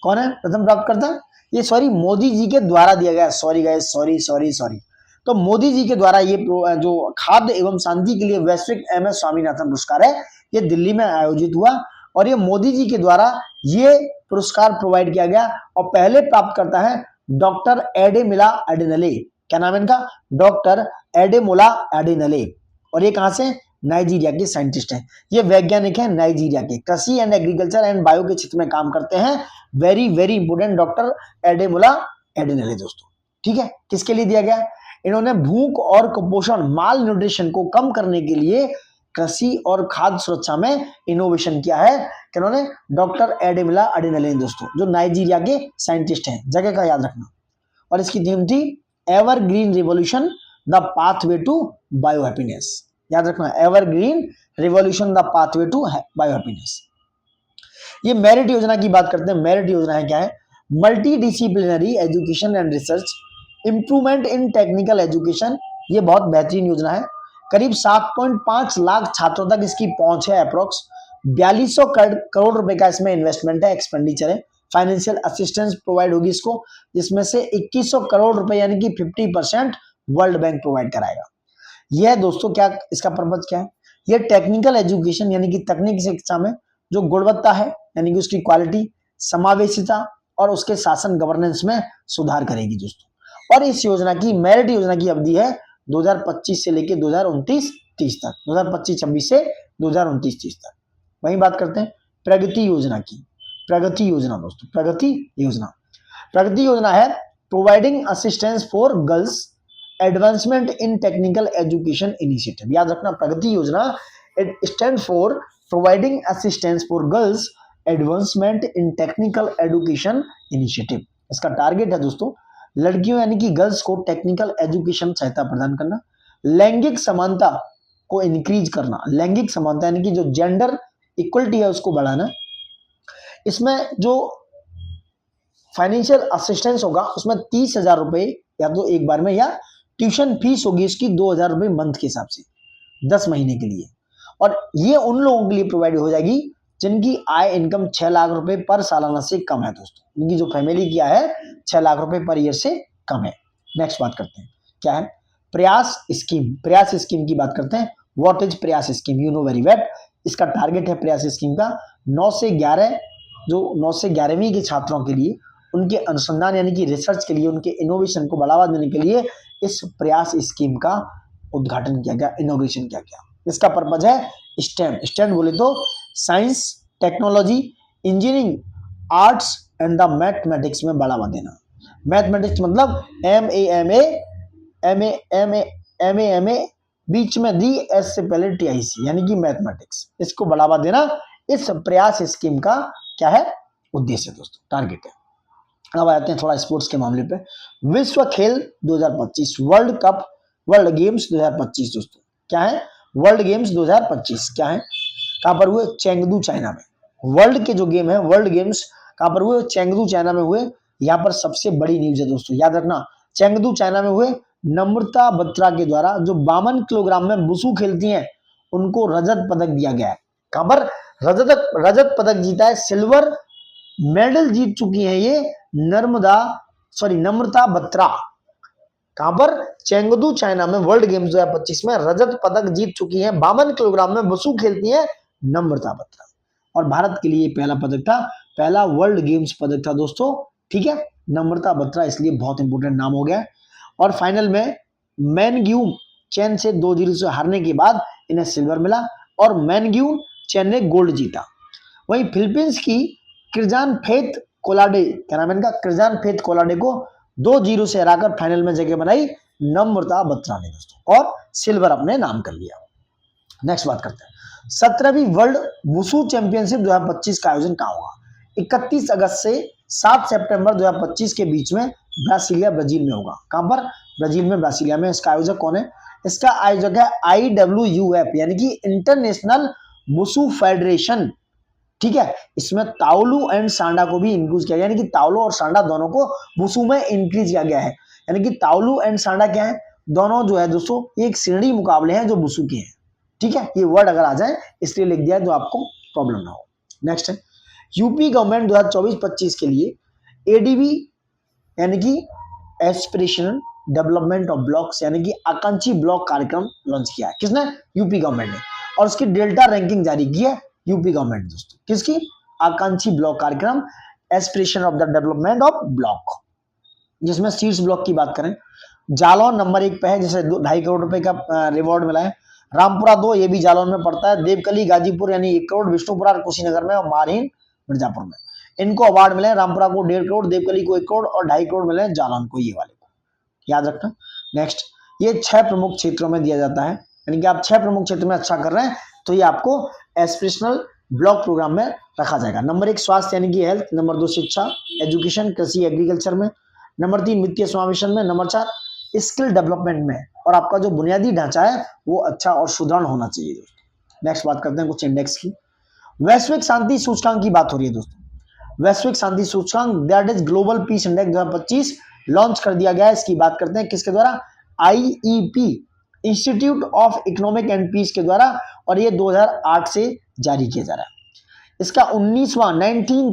कौन है प्रथम प्राप्तकर्ता, ये सॉरी मोदी जी के द्वारा दिया गया, सॉरी गाइस, सॉरी। तो मोदी जी के द्वारा ये जो खाद्य एवं शांति के लिए वैश्विक एमएस स्वामीनाथन पुरस्कार है, ये दिल्ली में आयोजित हुआ और ये मोदी जी के द्वारा ये पुरस्कार प्रोवाइड किया गया। और पहले प्राप्तकर्ता है डॉक्टर एडेमिला एडेनले, क्या नाम है इनका, डॉक्टर एडेमोला एडेनले। और ये कहां से, नाइजीरिया के साइंटिस्ट हैं, ये वैज्ञानिक हैं नाइजीरिया के, कृषि एंड एग्रीकल्चर एंड बायो के क्षेत्र में काम करते हैं। Very very important doctor Ademola Adenle दोस्तों, ठीक है। किसके लिए दिया गया, इन्होंने भूख और कुपोषण, माल न्यूट्रिशन को कम करने के लिए कृषि और खाद्य सुरक्षा में इनोवेशन किया है। इन्होंने डॉक्टर एडेमोला एडेनले दोस्तों, जो नाइजीरिया के साइंटिस्ट हैं, जगह का याद रखना। और इसकी थीम थी evergreen revolution the pathway to bio happiness, याद रखना, evergreen revolution the pathway to bio happiness. ये मेरिट योजना की बात करते हैं। मेरिट योजना है क्या है, multi disciplinary education and research improvement in technical education. ये बहुत बेहतरीन योजना है, करीब 7.5 लाख छात्रों तक इसकी पहुंच है अप्रोक्स। 4200 करोड़ रुपए का इसमें इन्वेस्टमेंट है, एक्सपेंडिचर है। फाइनेंशियल असिस्टेंस प्रोवाइड होगी इसको, जिसमें से 2100 करोड़ रुपए यानी कि 50% वर्ल्ड बैंक प्रोवाइड कराएगा। यह दोस्तों क्या, इसका पर्पज क्या है, यह टेक्निकल एजुकेशन यानी कि तकनीकी शिक्षा में जो गुणवत्ता है, यानी कि उसकी क्वालिटी, समावेशिता और उसके शासन गवर्नेंस में सुधार करेगी दोस्तों। और इस योजना की, मेरिट योजना की अवधि है 2025 से लेकर 2029-30 तक, 2025-26 से 2029-30 तक। वहीं बात करते हैं प्रगति योजना की। प्रगति योजना दोस्तों, प्रगति योजना है providing assistance for girls advancement in technical education initiative. याद रखना, प्रगति योजना it stand for providing assistance for girls advancement in technical education initiative. इसका टारगेट है दोस्तों लड़कियों यानी कि गर्ल्स को टेक्निकल एजुकेशन सहायता प्रदान करना, लैंगिक समानता को इंक्रीज करना, लैंगिक समानता यानी कि जो जेंडर इक्वलिटी है उसको बढ़ाना। इसमें जो फाइनेंशियल असिस्टेंस होगा उसमें 30,000 रुपए या तो एक बार में, या ट्यूशन फीस होगी इसकी 2,000 रुपए मंथ के हिसाब से 10 महीने के लिए। और ये उन लोगों के लिए प्रोवाइड हो जाएगी जिनकी आय इनकम 6 लाख रुपए पर सालाना से कम है दोस्तों, इनकी जो फैमिली की आय है 6 लाख रुपए पर ईयर से कम है। नेक्स्ट बात करते हैं क्या है, प्रयास स्कीम। प्रयास स्कीम की बात करते हैं। व्हाट इज प्रयास scheme, you know very well. इसका टारगेट है प्रयास स्कीम का 9 से 11, जो 9 से 11वीं के छात्रों के लिए उनके अनुसंधान यानी कि रिसर्च के लिए, उनके इनोवेशन को बढ़ावा देने के लिए इस प्रयास स्कीम का उद्घाटन किया गया, इनोग्रेशन किया गया। इसका पर्पज है स्टेम, स्टेम बोले तो science, technology, engineering, arts and the mathematics में बढ़ावा देना। मैथमेटिक्स मतलब एम ए बीच में दी, एस से पहले TIC यानी कि मैथमेटिक्स, इसको बढ़ावा देना इस प्रयास स्कीम का क्या है, उद्देश्य दोस्तों, टारगेट है। अब आते हैं थोड़ा स्पोर्ट्स के मामले पे। विश्व खेल 2025, वर्ल्ड कप, वर्ल्ड गेम्स 2025 दोस्तों क्या है, वर्ल्ड गेम्स 2025 क्या है, कहां पर हुए, चेंगदू चाइना में। वर्ल्ड के जो गेम है वर्ल्ड गेम्स कहां पर हुए, चेंगदू चाइना में हुए। यहां पर सबसे बड़ी न्यूज है दोस्तों, याद रखना, चेंगदू चाइना में हुए। नम्रता बत्रा के द्वारा जो 52 किलोग्राम में वुशु खेलती हैं उनको रजत पदक दिया गया है। कहां पर रजत पदक जीता है, सिल्वर मेडल जीत चुकी है ये नम्रता बत्रा। कहां पर, चेंगदू चाइना में वर्ल्ड गेम्स 2025 में रजत पदक जीत चुकी है। 52 किलोग्राम में वुशु खेलती है नम्रता बत्रा, और भारत के लिए पहला पदक था, पहला वर्ल्ड गेम्स पदक था दोस्तों, ठीक है। नम्रता बत्रा इसलिए बहुत इंपोर्टेंट नाम हो गया। और फाइनल में मैनग्यूम चेन से 2-0 से हारने के बाद इन्हें सिल्वर मिला और मैनग्यूम चेन ने गोल्ड जीता। वहीं फिलीपींस की किरजान फेथ कोलाडे, क्या नाम है इनका, किरजान फेथ कोलाडे को 2-0 से हराकर फाइनल में जगह बनाई नम्रता बत्रा ने दोस्तों, और सिल्वर अपने नाम कर लिया। नेक्स्ट बात करते हैं, 17वीं वर्ल्ड वुशु चैंपियनशिप 2025 का आयोजन कहां होगा। 31 अगस्त से 7 सितंबर 2025 के बीच में ब्रासीलिया ब्राजील में होगा। कहां पर, ब्राजील में, ब्रासीलिया में। इसका आयोजक कौन है, इसका आयोजक है IWUF यानी कि इंटरनेशनल वुशु फेडरेशन, ठीक है। इसमें ताओलू एंड सांडा को भी इंक्लूड किया गया, यानी कि ताओलू और सांडा दोनों को वुशु में इंक्रीज किया गया है। यानी कि ताओलू एंड सांडा क्या है, दोनों जो है दोस्तों एक श्रेणी मुकाबले हैं जो वुशु के हैं, ठीक है। ये वर्ड अगर आ जाए इसलिए लिख दिया है तो आपको प्रॉब्लम ना हो। नेक्स्ट है, यूपी गवर्नमेंट 2024-25 के लिए ADB यानी कि एस्पिरेशनल डेवलपमेंट ऑफ ब्लॉक्स यानी कि आकांक्षी ब्लॉक कार्यक्रम लॉन्च किया है। किसने, यूपी गवर्नमेंट ने, और उसकी डेल्टा रैंकिंग जारी की है यूपी गवर्नमेंट दोस्तों। किसकी, आकांक्षी ब्लॉक कार्यक्रम, aspiration of the development of block, जिसमें शीर्ष ब्लॉक की बात करें, जालौन नंबर 1 पे है, जैसे 2.5 करोड़ रुपए का रिवॉर्ड मिला है। रामपुरा 2, ये भी जालौन में पड़ता है। देवकली गाजीपुर यानी 1 करोड़, विष्णुपुरा कुशीनगर में, और मारहीन मिर्जापुर में। इनको अवार्ड मिले, रामपुरा को 1.5 करोड़, देवकली को 1 करोड़ और 2.5 करोड़ मिले जालौन को, ये वाले को याद रखना। नेक्स्ट, ये 6 प्रमुख क्षेत्रों में दिया जाता है, यानी कि आप 6 प्रमुख क्षेत्र में अच्छा कर रहे हैं तो ये आपको एस्पिरेशनल ब्लॉक प्रोग्राम में रखा जाएगा। नंबर 1 स्वास्थ्य यानी कि हेल्थ, नंबर 2 शिक्षा एजुकेशन कृषि एग्रीकल्चर में, नंबर 3 वित्तीय समावेशन में, नंबर 4 स्किल डेवलपमेंट में, और आपका जो बुनियादी ढांचा है वो अच्छा और सुदृढ़ होना चाहिए दोस्तों। नेक्स्ट बात करते हैं कुछ इंडेक्स की। वैश्विक शांति सूचकांक की बात हो रही है दोस्तों। वैश्विक शांति सूचकांक that is global peace index 2025 launch कर दिया गया है। इसकी बात करते हैं किसके द्वारा, IEP institute of economic and peace के द्वारा, और ये 2008 से जारी किया जा रहा है। इसका 19वां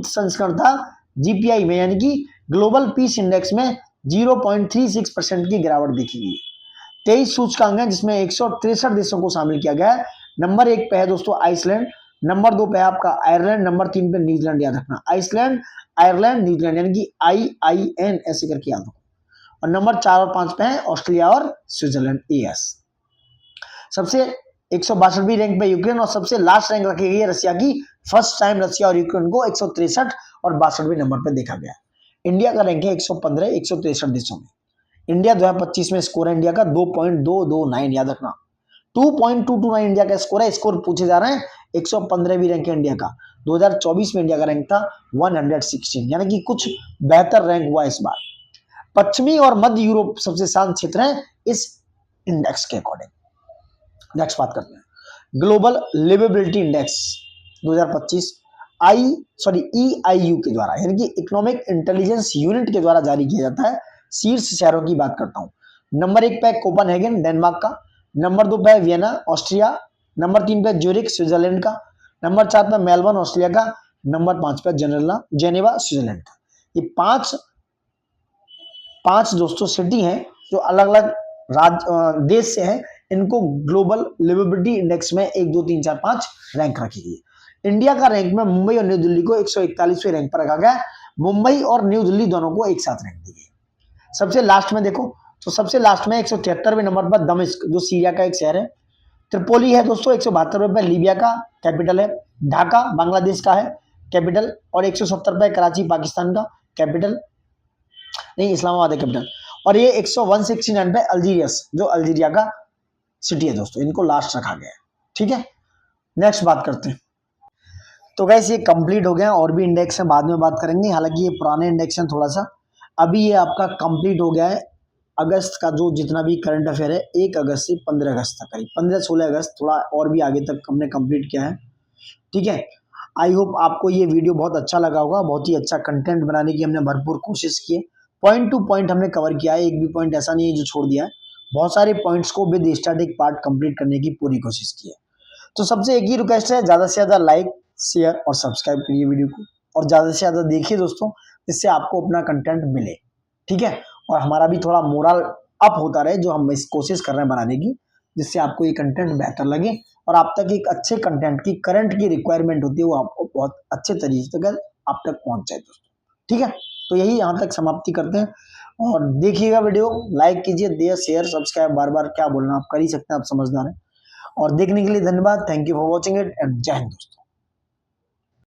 संस्करण था GPI में, यानी कि ग्लोबल पीस इंडेक्स में 0.36% की गिरावट देखी गई है। 23 सूचकांक है जिसमें 163 देशों को शामिल किया गया है। नंबर 1 पे है दोस्तों आइसलैंड, नंबर 2 पे है आपका आयरलैंड, नंबर 3 पे न्यूजीलैंड, याद रखना आइसलैंड, आयरलैंड, न्यूजीलैंड, यानी कि IIN ऐसे करके याद रखो। और नंबर 4 और 5 पे है ऑस्ट्रेलिया और स्विट्जरलैंड AS। सबसे 162वीं रैंक पे यूक्रेन, और सबसे लास्ट रैंक रखी गई है रशिया की। फर्स्ट टाइम रशिया और यूक्रेन को 163 और 62वें नंबर पे देखा गया। इंडिया का रैंक है 115 163 देशों में। इंडिया 2025 में स्कोर है इंडिया का 2.229, याद रखना 2.229 इंडिया का स्कोर है। स्कोर पूछे जा रहे हैं, 115वीं रैंक है इंडिया का। 2024 में इंडिया का रैंक था 116, यानी कि कुछ बेहतर रैंक हुआ इस बार। पश्चिमी और मध्य यूरोप सबसे शांत क्षेत्र है इस इंडेक्स के अकॉर्डिंग। नेक्स्ट बात करते हैं ग्लोबल लिवेबिलिटी इंडेक्स 2025 EIU के द्वारा, यानी कि इकोनॉमिक इंटेलिजेंस यूनिट के द्वारा जारी किया जाता है। शीर्ष शहरों की बात करता हूं, नंबर 1 पे कोपेनहेगन डेनमार्क का, नंबर 2 पे वियना ऑस्ट्रिया, नंबर 3 पे ज्यूरिख स्विट्जरलैंड का, नंबर 4 पे मेलबर्न ऑस्ट्रेलिया का, नंबर 5 पे जेनेवा स्विट्जरलैंड का। ये पांच दोस्तों सिटी हैं जो अलग अलग देश से हैं। इनको ग्लोबल लिवेबिलिटी इंडेक्स में 1 2 3 4 5 रैंक रखी गई है। इंडिया का रैंक में मुंबई और न्यू दिल्ली को 141वें रैंक पर रखा गया। मुंबई और न्यू दिल्ली दोनों को एक साथ रैंक दी गई। सबसे लास्ट में देखो तो सबसे लास्ट में 173वें नंबर पर दमिश्क जो सीरिया का एक शहर है। त्रिपोली है दोस्तों 172 पे लीबिया का कैपिटल है। ढाका बांग्लादेश का है कैपिटल, और 170 पे कराची पाकिस्तान का कैपिटल, नहीं इस्लामाबाद है कैपिटल। और ये 169 पे अल्जीरियस जो अल्जीरिया का सिटी है दोस्तों। इनको लास्ट रखा गया है, ठीक है। नेक्स्ट बात करते हैं। तो गाइस ये कंप्लीट हो गया, और भी इंडेक्स है बाद में बात करेंगे, हालांकि ये पुराने इंडेक्स हैं थोड़ा सा। अभी ये आपका कंप्लीट हो गया है अगस्त का जो जितना भी करंट अफेयर है 1 अगस्त से 15 अगस्त तक, करीब 15-16 अगस्त, थोड़ा और भी आगे तक हमने कंप्लीट किया है। ठीक है, आई होप आपको ये वीडियो बहुत अच्छा लगा होगा। बहुत ही अच्छा कंटेंट बनाने की हमने भरपूर कोशिश की है। पॉइंट टू पॉइंट हमने कवर किया है, एक भी पॉइंट ऐसा नहीं है जो छोड़ दिया है। बहुत सारे पॉइंट्स को विद स्टैटिक पार्ट कंप्लीट करने की पूरी कोशिश की है। तो सबसे एक ही रिक्वेस्ट है, ज़्यादा से ज़्यादा लाइक, शेयर और सब्सक्राइब करिए वीडियो को, और ज़्यादा से ज़्यादा देखिए दोस्तों, जिससे आपको अपना कंटेंट मिले। ठीक है, और हमारा भी थोड़ा मोरल अप होता रहे, जो हम इस कोशिश कर रहे हैं बनाने की, जिससे आपको ये कंटेंट बेहतर लगे और आप तक एक अच्छे कंटेंट की करंट की रिक्वायरमेंट होती है वो आपको बहुत अच्छे तरीके से आप तक पहुंच जाए दोस्तों। ठीक है, तो यही यहाँ तक समाप्ति करते हैं, और देखिएगा वीडियो, लाइक कीजिए, दिए शेयर सब्सक्राइब, बार बार क्या बोलना, आप कर ही सकते हैं, आप समझदार हैं। और देखने के लिए धन्यवाद, thank you for watching it, and जय हिंद दोस्तों।